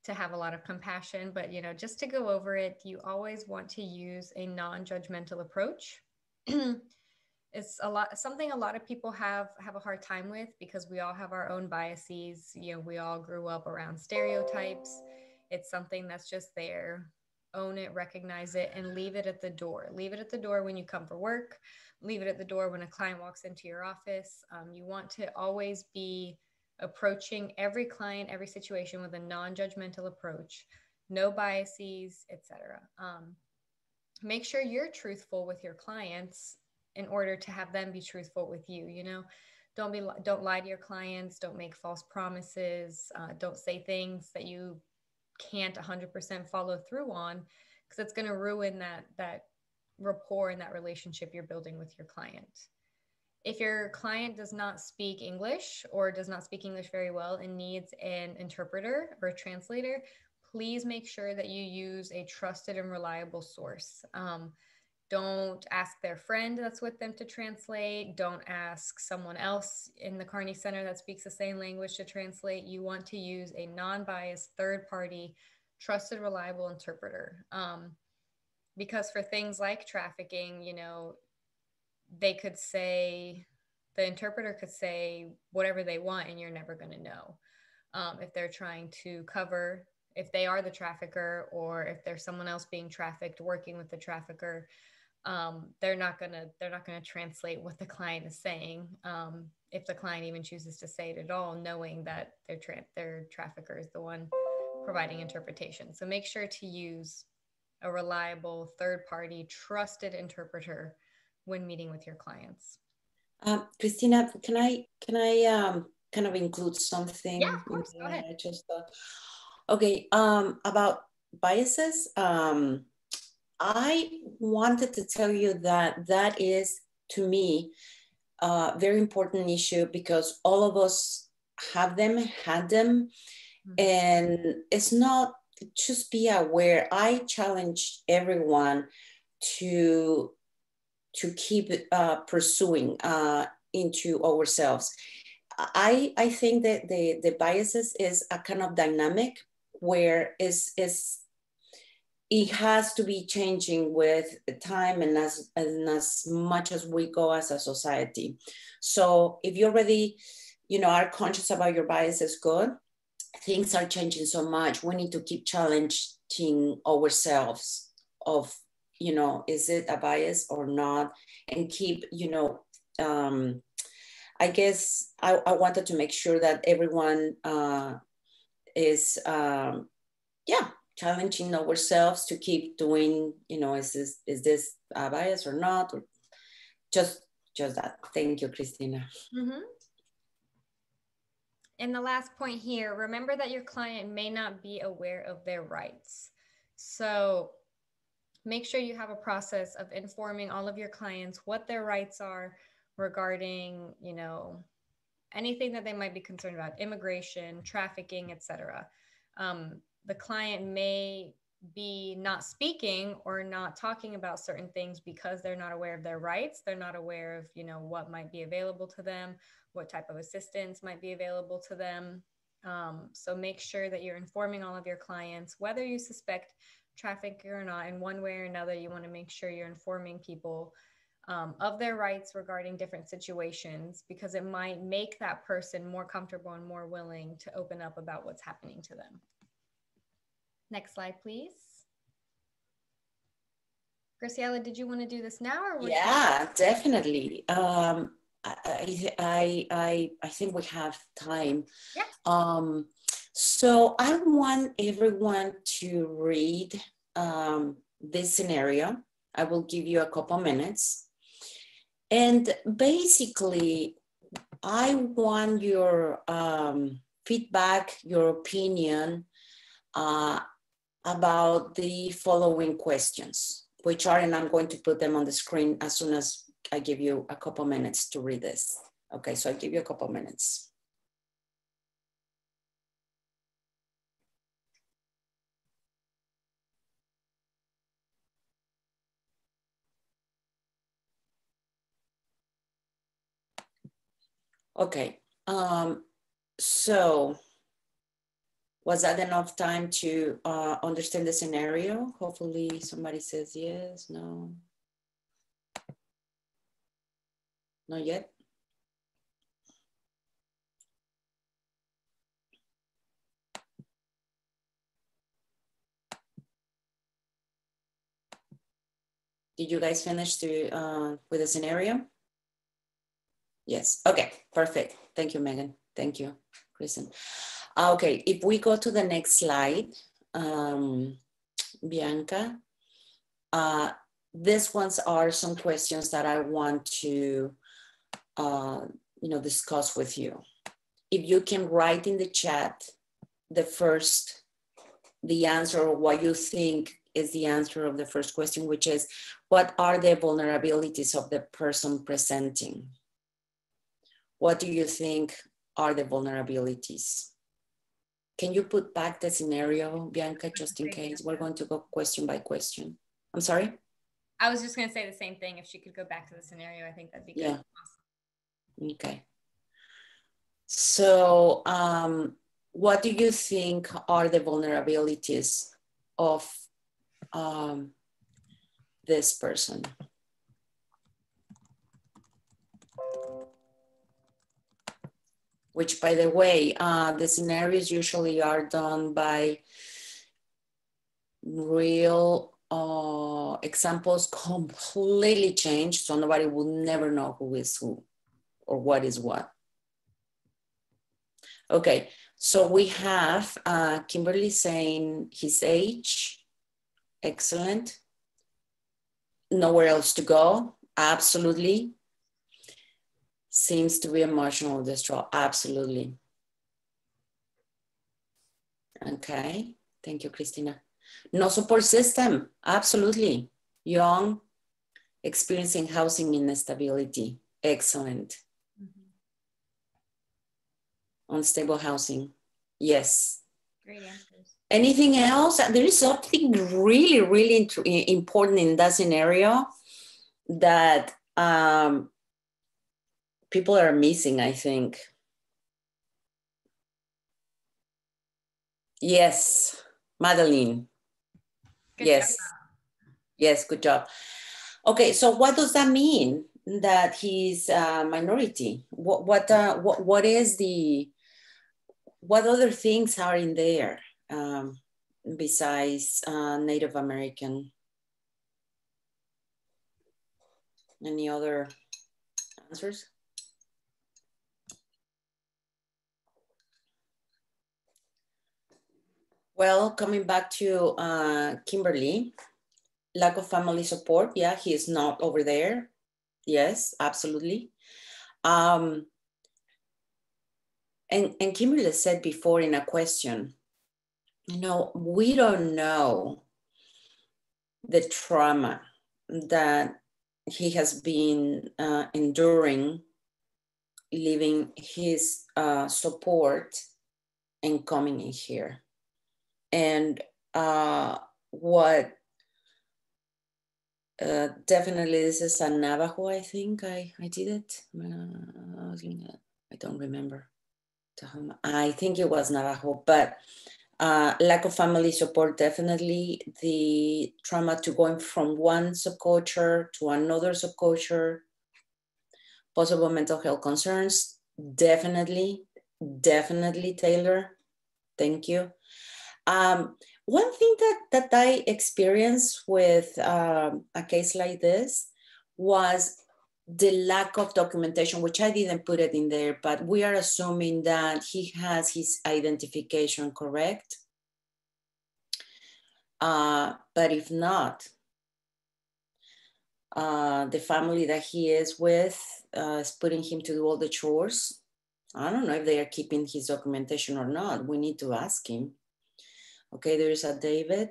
to have a lot of compassion, but just to go over it, you always want to use a non-judgmental approach. It's something a lot of people have a hard time with, because we all have our own biases. We all grew up around stereotypes. It's something that's just there. Own it, recognize it, and leave it at the door. Leave it at the door when you come for work. Leave it at the door when a client walks into your office. You want to always be approaching every client, every situation with a non-judgmental approach, no biases, etc. Make sure you're truthful with your clients in order to have them be truthful with you. Don't lie to your clients. Don't make false promises. Don't say things that you can't 100% follow through on, because it's going to ruin that rapport and that relationship you're building with your client. If your client does not speak English or does not speak English very well and needs an interpreter or a translator, please make sure that you use a trusted and reliable source. Don't ask their friend that's with them to translate. Don't ask someone else in the Carney Center that speaks the same language to translate. You want to use a non-biased, third-party, trusted, reliable interpreter. Because for things like trafficking, they could say, the interpreter could say whatever they want, and you're never going to know if they're trying to cover, if they are the trafficker, or if there's someone else being trafficked working with the trafficker. They're not gonna translate what the client is saying, if the client even chooses to say it at all, knowing that their trafficker is the one providing interpretation. So make sure to use a reliable, third-party, trusted interpreter when meeting with your clients. Christina, can I kind of include something? Yeah, of course. Go ahead. I just thought. Okay, about biases. I wanted to tell you that is, to me, a very important issue, because all of us have them, had them, and it's not, just be aware. I challenge everyone to keep pursuing into ourselves. I think that the biases is a kind of dynamic where it has to be changing with time and as much as we go as a society. So if you already, are conscious about your biases, good. Things are changing so much. We need to keep challenging ourselves of, is it a bias or not? And keep, I guess I wanted to make sure that everyone is, challenging ourselves to keep doing, is this a bias or not? Or just that. Thank you, Christina. Mm-hmm. And the last point here, remember that your client may not be aware of their rights. So make sure you have a process of informing all of your clients what their rights are regarding, anything that they might be concerned about, immigration, trafficking, etc. The client may be not speaking or not talking about certain things because they're not aware of their rights. They're not aware of, what might be available to them, what type of assistance might be available to them. So make sure that you're informing all of your clients, whether you suspect trafficking or not. In one way or another, you want to make sure you're informing people of their rights regarding different situations, because it might make that person more comfortable and more willing to open up about what's happening to them. Next slide, please. Graciela, did you want to do this now, or yeah, definitely. I think we have time. Yeah. So I want everyone to read this scenario. I will give you a couple minutes. And basically, I want your feedback, your opinion about the following questions, which are, and I'm going to put them on the screen as soon as I give you a couple minutes to read this. Okay, so I give you a couple minutes. Okay, so was that enough time to understand the scenario? Hopefully somebody says yes, no. Not yet? Did you guys finish with the scenario? Yes, okay, perfect. Thank you, Megan. Thank you, Kristen. Okay, if we go to the next slide, Bianca, these ones are some questions that I want to discuss with you. If you can write in the chat the answer or what you think is the answer of the first question, which is, what are the vulnerabilities of the person presenting? What do you think are the vulnerabilities? Can you put back the scenario, Bianca, just in case? We're going to go question by question. I'm sorry? I was just going to say the same thing. If she could go back to the scenario, I think that'd be good. Yeah. Awesome. Okay. So what do you think are the vulnerabilities of this person? Which, by the way, the scenarios usually are done by real examples, completely changed, so nobody will never know who is who or what is what. Okay, so we have Kimberly saying his age. Excellent. Nowhere else to go. Absolutely. Seems to be emotional distraught. Absolutely. Okay. Thank you, Christina. No support system. Absolutely. Young, experiencing housing instability. Excellent. Unstable housing. Yes. Great answers. Anything else? There is something really, really important in that scenario that people are missing, I think. Yes, Madeline. Good yes. job. Yes, good job. Okay, so what does that mean that he's a minority? What other things are in there besides Native American? Any other answers? Well, coming back to Kimberly, lack of family support. Yeah, he is not over there. Yes, absolutely. And Kimberly said before in a question, we don't know the trauma that he has been enduring, leaving his support and coming in here. And what definitely, this is a Navajo, I think I did it. I don't remember. I think it was Navajo, but lack of family support, definitely. The trauma to going from one subculture to another subculture, possible mental health concerns, definitely, Taylor. Thank you. One thing that I experienced with a case like this was the lack of documentation, which I didn't put it in there, but we are assuming that he has his identification correct. But if not, the family that he is with is putting him to do all the chores. I don't know if they are keeping his documentation or not. We need to ask him. Okay, there is a David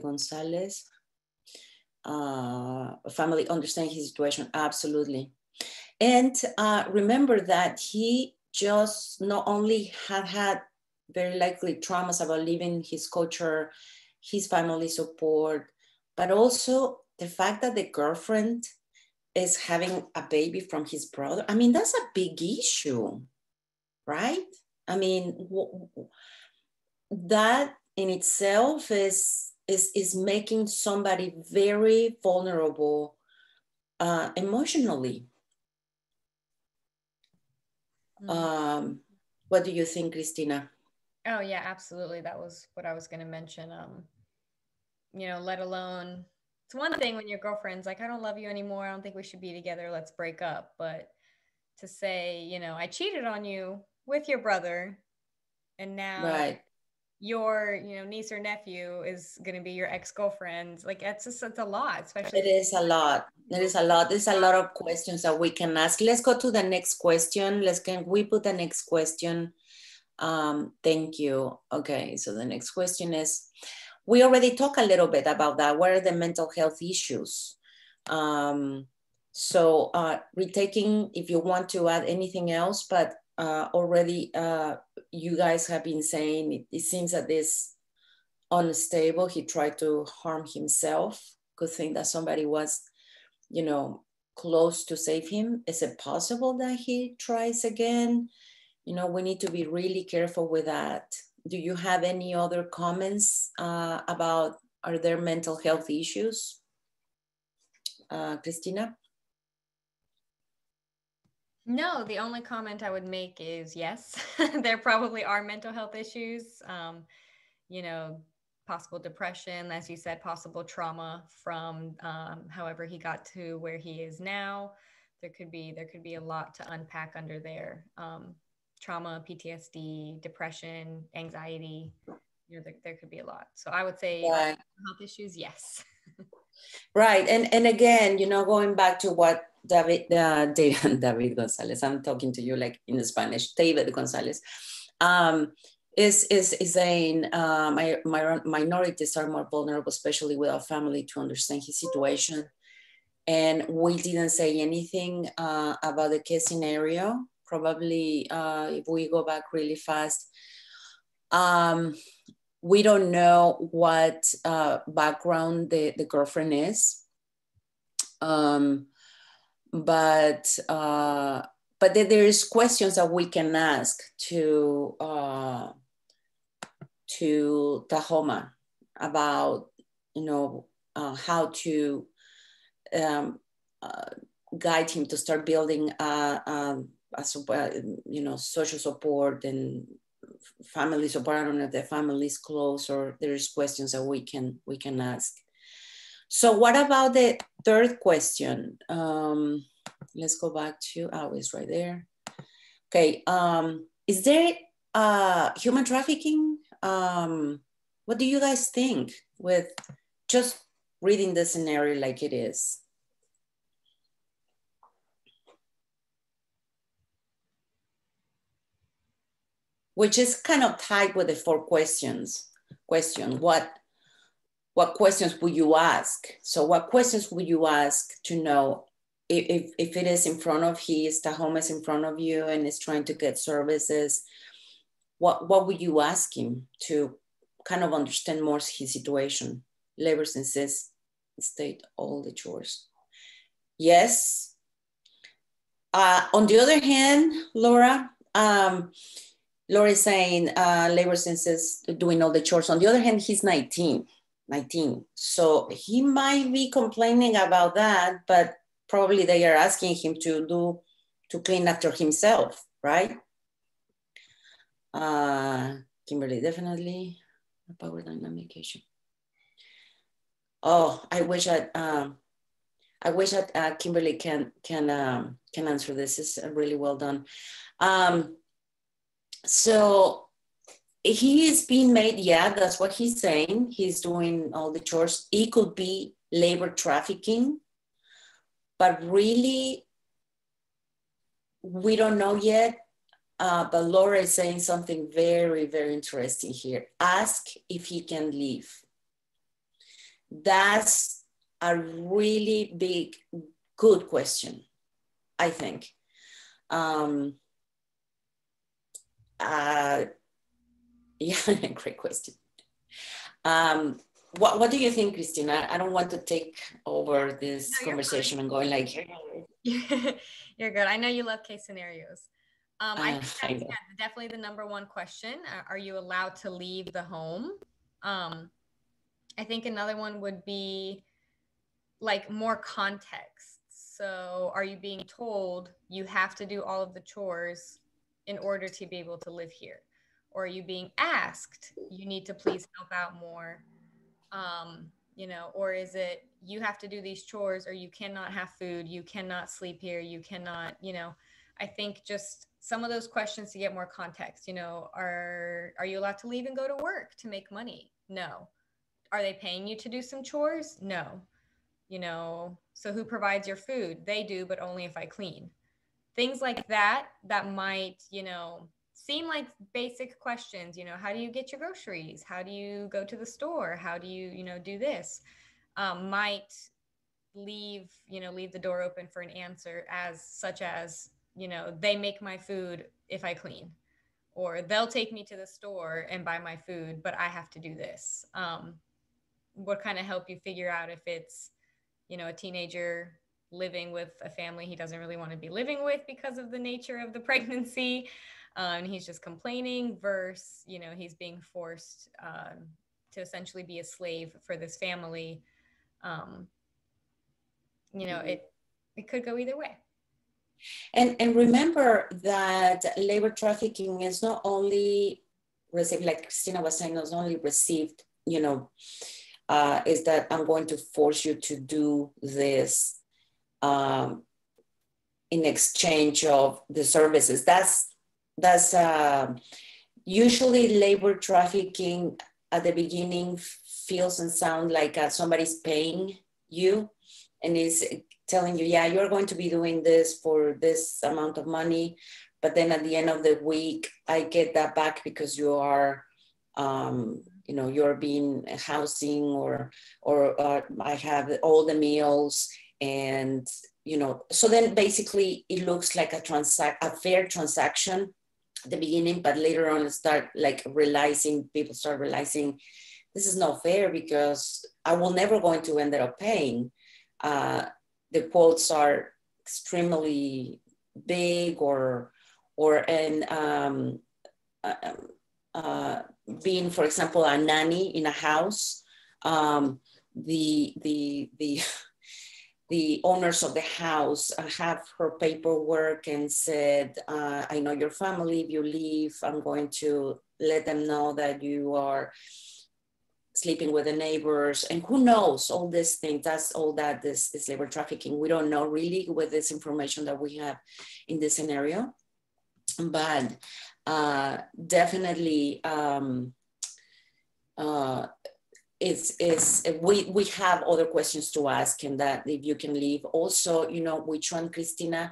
Gonzalez. family understand his situation, absolutely. And remember that he just not only had very likely traumas about leaving his culture, his family support, but also the fact that the girlfriend is having a baby from his brother. I mean, that's a big issue, right? I mean, that in itself is making somebody very vulnerable emotionally. What do you think, Christina? Oh yeah, absolutely. That was what I was going to mention. You know, let alone, it's one thing when your girlfriend's like, I don't love you anymore, I don't think we should be together, let's break up. But to say, you know, I cheated on you with your brother, and now Right. your, you know, niece or nephew is going to be your ex-girlfriend, like it's just, it's a lot, especially It is a lot. There is a lot. There's a lot of questions that we can ask. Let's go to the next question. Can we put the next question? Thank you. Okay, so the next question is, we already talked a little bit about that. What are the mental health issues? So retaking, if you want to add anything else, but already you guys have been saying it seems that this unstable, he tried to harm himself. Could think that somebody was, you know, close to save him. Is it possible that he tries again? You know, we need to be really careful with that. Do you have any other comments about, are there mental health issues? Christina? No, the only comment I would make is yes, there probably are mental health issues. You know, possible depression, as you said, possible trauma from however he got to where he is now. There could be a lot to unpack under there. Trauma, PTSD, depression, anxiety. You know, there could be a lot. So I would say Right. health issues, yes. Right. And again, you know, going back to what David Gonzalez, I'm talking to you like in Spanish, David Gonzalez, is saying minorities are more vulnerable, especially without family, to understand his situation. And we didn't say anything about the case scenario. Probably if we go back really fast, we don't know what background the girlfriend is. But there is questions that we can ask to Tahoma about, you know, how to guide him to start building you know, social support and family support. I don't know if the family is close, or there's questions that we can ask. So what about the third question? Let's go back to, it's right there. Okay, is there human trafficking? What do you guys think with just reading the scenario like it is? Which is kind of tied with the four questions. What questions would you ask? So what questions would you ask to know if it is in front of Tahoma is in front of you and is trying to get services, what would you ask him to kind of understand more his situation? Labor says state all the chores. Yes. On the other hand, Laura is saying labor senses doing all the chores. On the other hand, he's 19. So he might be complaining about that, but probably they are asking him to clean after himself, right? Kimberly, definitely a power dynamic issue. Oh, I wish that Kimberly can answer this. It's really well done. So he's being made, yeah, that's what he's saying. He's doing all the chores. It could be labor trafficking, but really, we don't know yet. But Laura is saying something very, very interesting here. Ask if he can leave. That's a really big, good question, I think. Yeah, great question. What do you think, Christina? I don't want to take over this conversation and going like, you're good. I know you love case scenarios. I think that's definitely the number one question. Are you allowed to leave the home? I think another one would be like more context. So are you being told you have to do all of the chores in order to be able to live here? Or are you being asked, you need to please help out more? You know, or is it you have to do these chores or you cannot have food, you cannot sleep here, you cannot, you know, I think just some of those questions to get more context, you know, are you allowed to leave and go to work to make money? No. Are they paying you to do some chores? No. You know, so who provides your food? They do, but only if I clean. Things like that, that might, you know, seem like basic questions. You know, how do you get your groceries? How do you go to the store? How do you, you know, do this? Might leave the door open for an answer as such as, you know, they make my food if I clean, or they'll take me to the store and buy my food, but I have to do this. What kind of help you figure out if it's, you know, a teenager living with a family he doesn't really want to be living with because of the nature of the pregnancy, and he's just complaining, versus, you know, he's being forced to essentially be a slave for this family. You know, it could go either way. And remember that labor trafficking is not only received, like Christina was saying, not only received, you know, is that I'm going to force you to do this in exchange of the services. That's usually labor trafficking at the beginning feels and sounds like somebody's paying you and is telling you, yeah, you're going to be doing this for this amount of money. But then at the end of the week, I get that back because you are, you know, you're being housing or I have all the meals and, you know, so then basically it looks like a fair transaction at the beginning, but later on people start realizing this is not fair because I will never going to end up paying. The quotes are extremely big being, for example, a nanny in a house, the owners of the house have her paperwork and said, I know your family, if you leave, I'm going to let them know that you are sleeping with the neighbors, and who knows, all these things, that's all that this is labor trafficking. We don't know really with this information that we have in this scenario, but definitely we have other questions to ask, and that if you can leave. Also, you know, which one, Christina,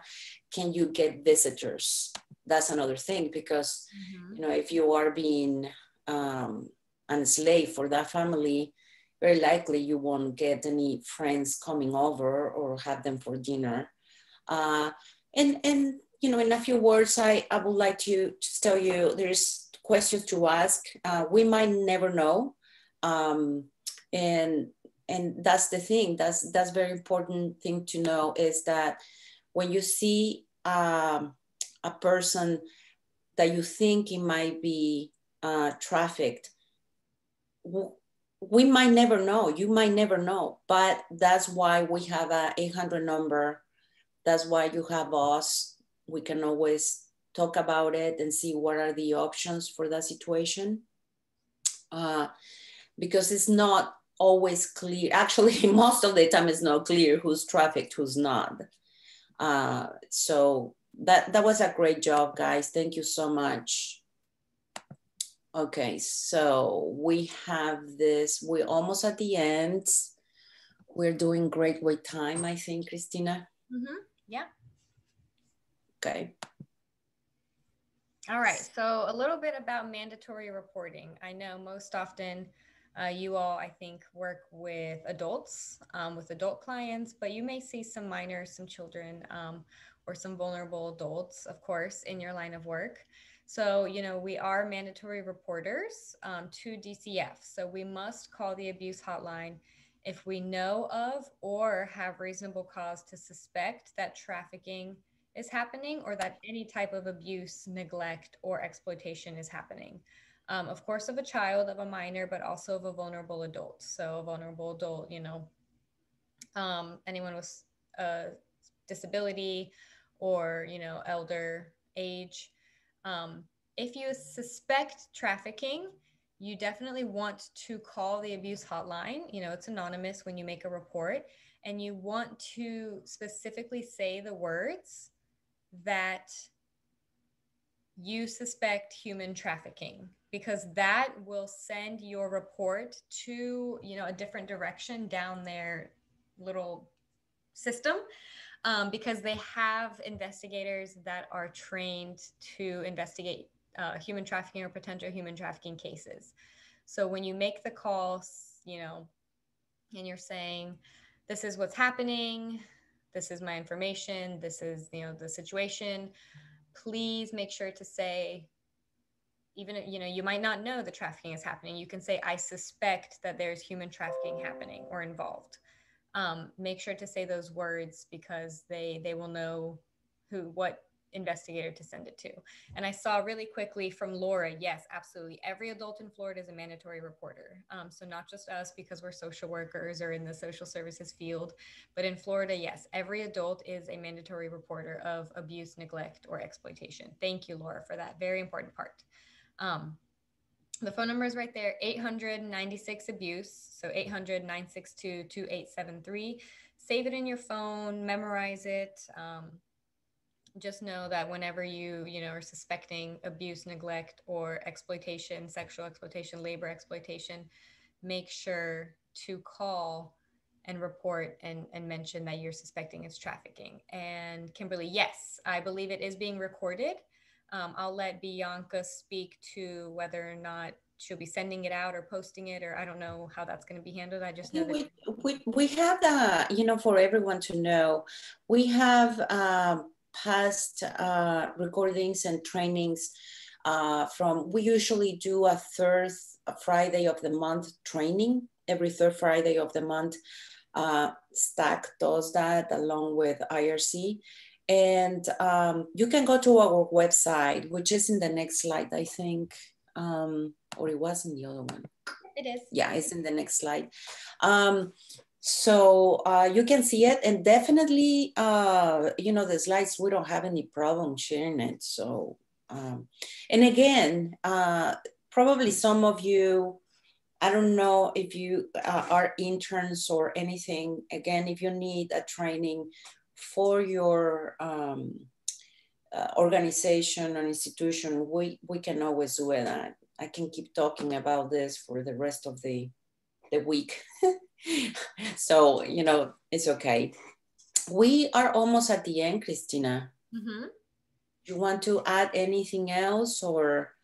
can you get visitors? That's another thing, because you know, if you are being enslaved for that family, very likely you won't get any friends coming over or have them for dinner. And you know, in a few words, I would like to just tell you there's questions to ask. We might never know. And that's the thing, that's very important thing to know, is that when you see a person that you think it might be trafficked, we might never know, you might never know, but that's why we have a 800 number. That's why you have us. We can always talk about it and see what are the options for that situation. Because it's not always clear. Actually, most of the time it's not clear who's trafficked, who's not. So that was a great job, guys. Thank you so much. Okay, so we have this, we're almost at the end. We're doing great with time, I think, Christina. Yeah. Okay. All right, so a little bit about mandatory reporting. I know most often You all, I think, work with adults, with adult clients, but you may see some minors, some children, or some vulnerable adults, of course, in your line of work. So, we are mandatory reporters to DCF. So we must call the abuse hotline if we know of or have reasonable cause to suspect that trafficking is happening or that any type of abuse, neglect, or exploitation is happening. Of course, of a child, of a minor, but also of a vulnerable adult. So, a vulnerable adult, anyone with a disability or, elder age. Um, if you suspect trafficking, you definitely want to call the abuse hotline. It's anonymous when you make a report, and you want to specifically say the words that you suspect human trafficking, because that will send your report to a different direction down their little system, because they have investigators that are trained to investigate human trafficking or potential human trafficking cases. So when you make the call, and you're saying, this is what's happening, this is my information, this is the situation, please make sure to say, even you might not know the trafficking is happening, you can say, I suspect that there's human trafficking happening or involved. Make sure to say those words, because they will know what investigator to send it to. And I saw really quickly from Laura, yes, absolutely, every adult in Florida is a mandatory reporter. So not just us, because we're social workers or in the social services field, but in Florida, yes, every adult is a mandatory reporter of abuse, neglect, or exploitation. Thank you, Laura, for that very important part. The phone number is right there, 800-96-ABUSE, so 800-962-2873. Save it in your phone, memorize it. Just know that whenever you are suspecting abuse, neglect, or exploitation, sexual exploitation, labor exploitation, make sure to call and report and mention that you're suspecting it's trafficking. And Kimberly, yes, I believe it is being recorded. I'll let Bianca speak to whether or not she'll be sending it out or posting it, or I don't know how that's going to be handled. I just know that we have the, for everyone to know, we have past recordings and trainings we usually do a third Friday of the month training. Every third Friday of the month, STAC does that along with IRC. And you can go to our website, which is in the next slide, I think, or it was in the other one. It is. Yeah, it's in the next slide. So you can see it, and definitely, the slides, we don't have any problem sharing it. So, and again, probably some of you, I don't know if you are interns or anything. Again, if you need a training for your organization or institution, we can always do it. I can keep talking about this for the rest of the week. So, it's okay. We are almost at the end, Christina. Mm-hmm. You want to add anything else, or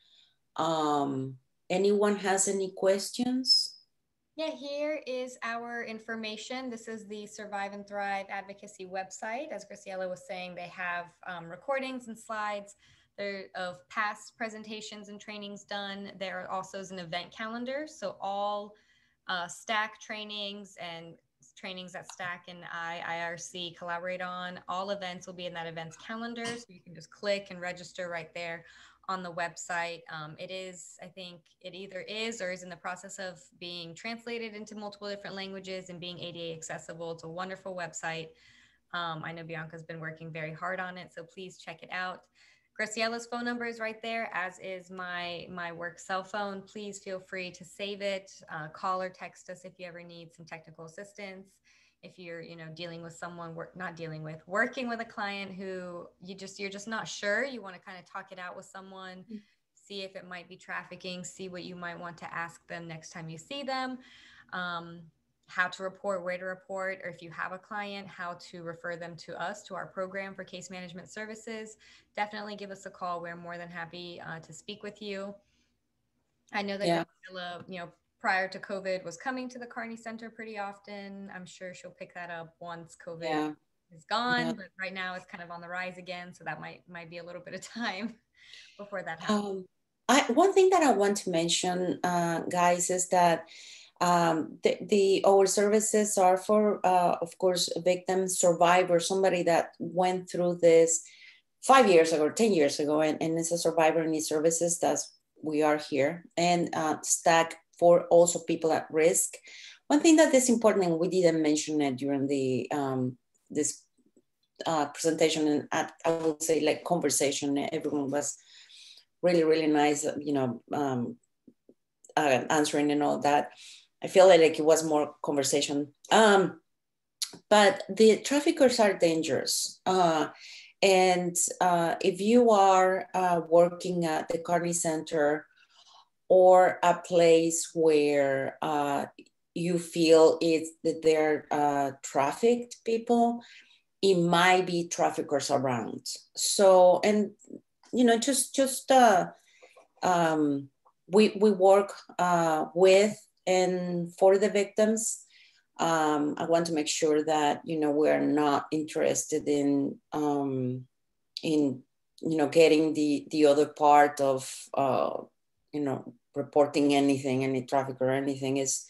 anyone has any questions? Yeah, here is our information. This is the Survive and Thrive Advocacy website. As Graciela was saying, they have recordings and slides of past presentations and trainings done. There also is an event calendar. So all STAC trainings and trainings that STAC and IRC collaborate on, all events will be in that events calendar. So you can just click and register right there on the website. It is, I think it either is or is in the process of being translated into multiple different languages and being ADA accessible. It's a wonderful website. I know Bianca's been working very hard on it, so please check it out. Graciela's phone number is right there, as is my work cell phone. Please feel free to save it, call or text us if you ever need some technical assistance. If you're, dealing with someone, working with a client who you're just not sure, you want to kind of talk it out with someone, see if it might be trafficking, see what you might want to ask them next time you see them, how to report, where to report, or if you have a client, how to refer them to us, to our program for case management services. Definitely give us a call. We're more than happy to speak with you. I know that Graciela, prior to COVID was coming to the Carney Center pretty often. I'm sure she'll pick that up once COVID is gone, but right now it's kind of on the rise again. So that might be a little bit of time before that happens. One thing that I want to mention, guys, is that our services are for, of course, victim survivor, somebody that went through this 5 years ago, 10 years ago, and is a survivor in these services. That's we are here, and stack for also people at risk. One thing that is important, and we didn't mention it during the this presentation, and I would say like conversation. Everyone was really, really nice, answering and all that. I feel like it was more conversation. But the traffickers are dangerous. And if you are working at the Carney Center or a place where you feel it's that they're trafficked people, it might be traffickers around. So, and we work with and for the victims. I want to make sure that we're not interested in getting the other part of reporting anything, any traffic or anything. Is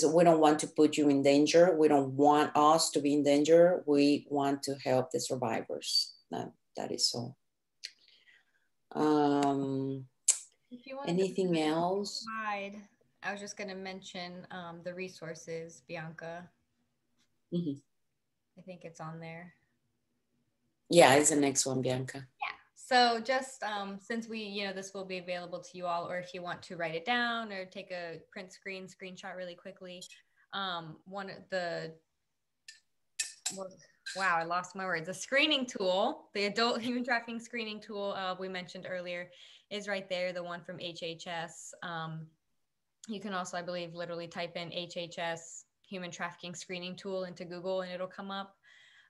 we don't want to put you in danger. We don't want us to be in danger. We want to help the survivors. That is all. Anything else? Slide. I was just going to mention the resources, Bianca. Mm-hmm. I think it's on there. Yeah, it's the next one, Bianca. Yeah. So just since this will be available to you all, or if you want to write it down or take a screenshot really quickly. Wow, I lost my words. A screening tool, the adult human trafficking screening tool we mentioned earlier is right there, the one from HHS. You can also, I believe, literally type in HHS human trafficking screening tool into Google and it'll come up.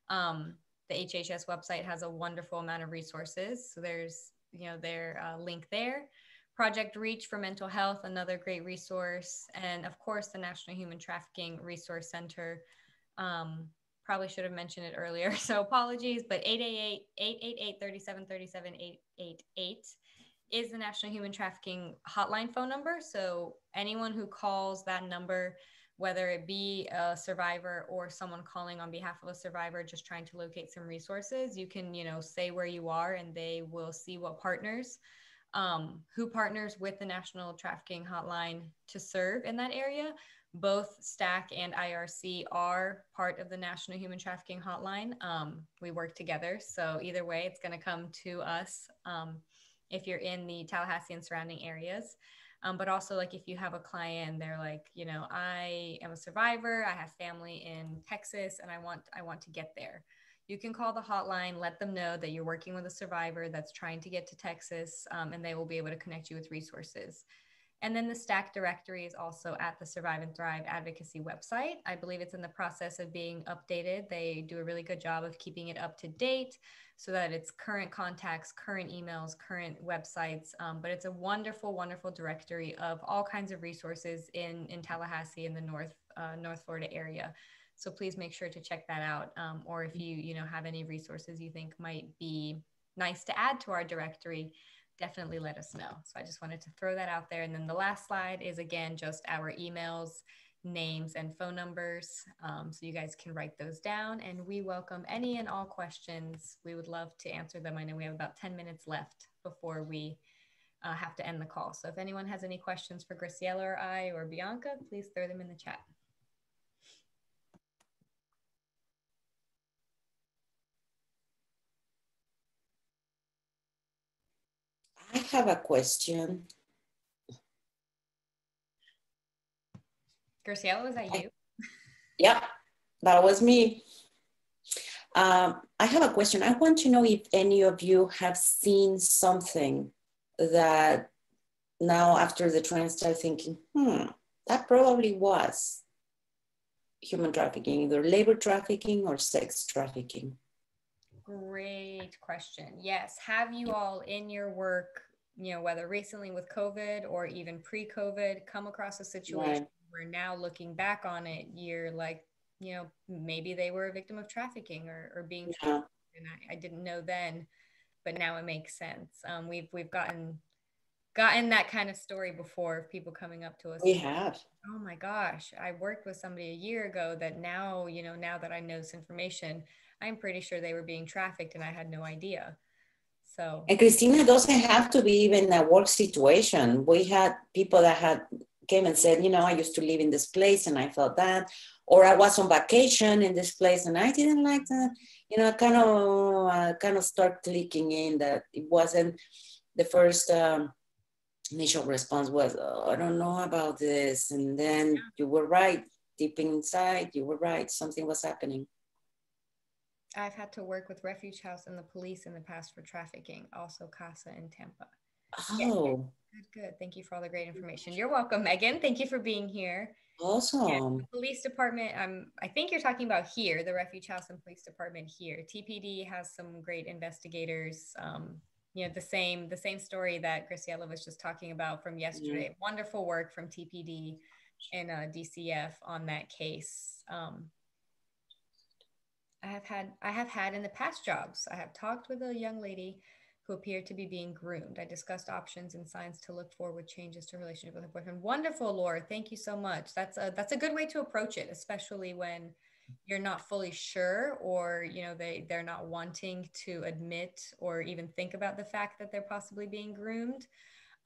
The HHS website has a wonderful amount of resources. So there's, their link there. Project Reach for mental health, another great resource. And of course, the National Human Trafficking Resource Center. Probably should have mentioned it earlier, so apologies, but 888-3737-888 is the National Human Trafficking Hotline phone number. So anyone who calls that number, whether it be a survivor or someone calling on behalf of a survivor just trying to locate some resources, you can, say where you are and they will see what partners, who partners with the National Trafficking Hotline to serve in that area. Both STAC and IRC are part of the National Human Trafficking Hotline. We work together. So either way, it's going to come to us if you're in the Tallahassee and surrounding areas. But also, like, if you have a client and they're like, I am a survivor, I have family in Texas, and I want to get there. You can call the hotline, let them know that you're working with a survivor that's trying to get to Texas, and they will be able to connect you with resources. And then the STAC directory is also at the Survive and Thrive Advocacy website. I believe it's in the process of being updated. They do a really good job of keeping it up to date so that it's current contacts, current emails, current websites. But it's a wonderful, wonderful directory of all kinds of resources in Tallahassee in the North Florida area. So please make sure to check that out. Or if you have any resources you think might be nice to add to our directory, definitely let us know. So I just wanted to throw that out there. And then the last slide is, again, just our emails, names, and phone numbers. So you guys can write those down, and we welcome any and all questions. We would love to answer them. I know we have about 10 minutes left before we have to end the call. So if anyone has any questions for Graciela or I or Bianca, please throw them in the chat. I have a question. Graciela, was that you? Yeah, that was me. I have a question. I want to know if any of you have seen something that now after the trend start thinking, that probably was human trafficking, either labor trafficking or sex trafficking. Great question. Yes. Have you all in your work you know, whether recently with COVID or even pre-COVID, come across a situation where now looking back on it, you're like, you know, maybe they were a victim of trafficking or being trafficked. And I didn't know then, but now it makes sense. We've gotten that kind of story before of people coming up to us. We have. Oh my gosh, I worked with somebody a year ago that now, you know, now that I know this information, I'm pretty sure they were being trafficked and I had no idea. So. And Christina, doesn't have to be even a work situation. We had people that came and said, you know, I used to live in this place and I felt that, or I was on vacation in this place and I didn't like that. You know, I kind of start clicking in that it wasn't the first initial response was, oh, I don't know about this. And then you were right, deep inside, you were right. Something was happening. I've had to work with Refuge House and the police in the past for trafficking, also CASA in Tampa. Oh. Yeah. Good. Thank you for all the great information. You're welcome, Megan. Thank you for being here. Awesome. Yeah, the police department, I think you're talking about here, the Refuge House and Police Department here. TPD has some great investigators. You know, the same story that Graciela was just talking about from yesterday. Mm-hmm. Wonderful work from TPD and DCF on that case. I have had in the past jobs, I have talked with a young lady who appeared to be being groomed. I discussed options and signs to look for with changes to relationship with her boyfriend. Wonderful, Laura. Thank you so much. That's a good way to approach it, especially when you're not fully sure, or, you know, they're not wanting to admit or even think about the fact that they're possibly being groomed.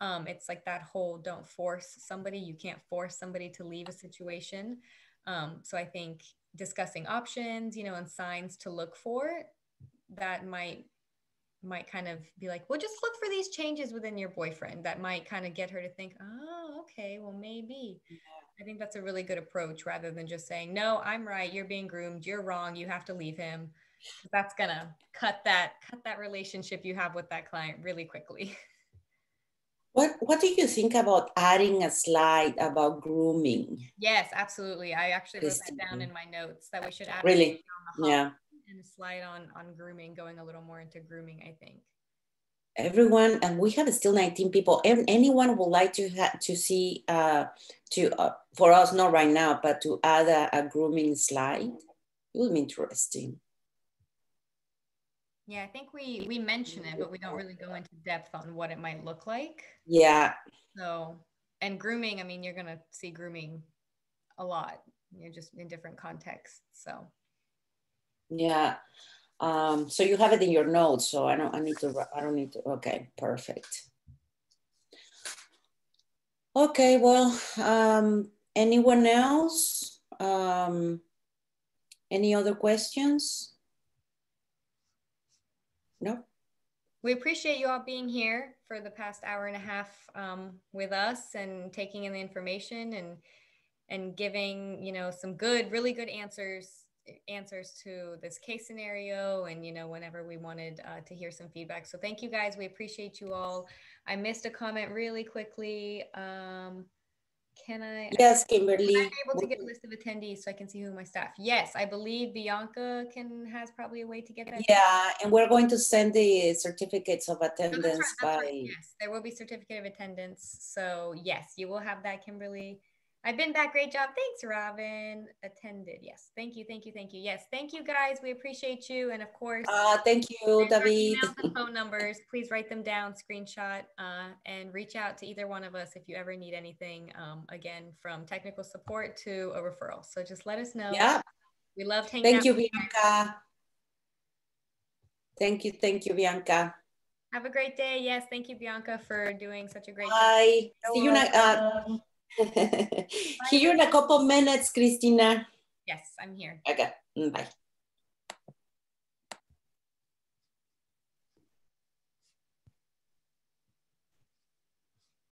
It's like that whole don't force somebody. You can't force somebody to leave a situation. So I think discussing options, you know, and signs to look for, that might kind of be like, well, just look for these changes within your boyfriend. That might kind of get her to think, oh, okay, well, maybe. Yeah. I think that's a really good approach, rather than just saying, no, I'm right, you're being groomed, you're wrong, you have to leave him. That's gonna cut that relationship you have with that client really quickly. What do you think about adding a slide about grooming? Yes, absolutely. I actually wrote that down in my notes, that we should add really, yeah, and a slide on grooming, going a little more into grooming, I think. Everyone, and we have still 19 people. Anyone would like to see for us, not right now, but to add a grooming slide? It would be interesting. Yeah, I think we mention it, but we don't really go into depth on what it might look like. Yeah. So, and grooming, I mean, you're going to see grooming a lot, you know, just in different contexts. So. Yeah. So you have it in your notes. So I don't need to. Okay, perfect. Okay, well, anyone else? Any other questions? No? We appreciate you all being here for the past hour and a half with us, and taking in the information and giving, you know, some really good answers to this case scenario, and, you know, whenever we wanted to hear some feedback. So thank you guys. We appreciate you all. I missed a comment really quickly. Can I? Yes, Kimberly. I'm able to get a list of attendees so I can see who my staff. Yes, I believe Bianca has probably a way to get that. Yeah, and we're going to send the certificates of attendance. No, that's right. Yes, there will be certificate of attendance. So yes, you will have that, Kimberly. I've been back. Great job. Thanks, Robin. Attended. Yes. Thank you. Thank you. Thank you. Yes. Thank you, guys. We appreciate you. And of course, thank you, David. Emails and phone numbers. Please write them down, screenshot, and reach out to either one of us if you ever need anything. Again, from technical support to a referral. So just let us know. Yeah. We loved hanging out. Thank you, Bianca. Thank you, Bianca. Have a great day. Yes. Thank you, Bianca, for doing such a great job. Bye. See you See you in a couple minutes, Christina. Yes, I'm here. Okay. Bye.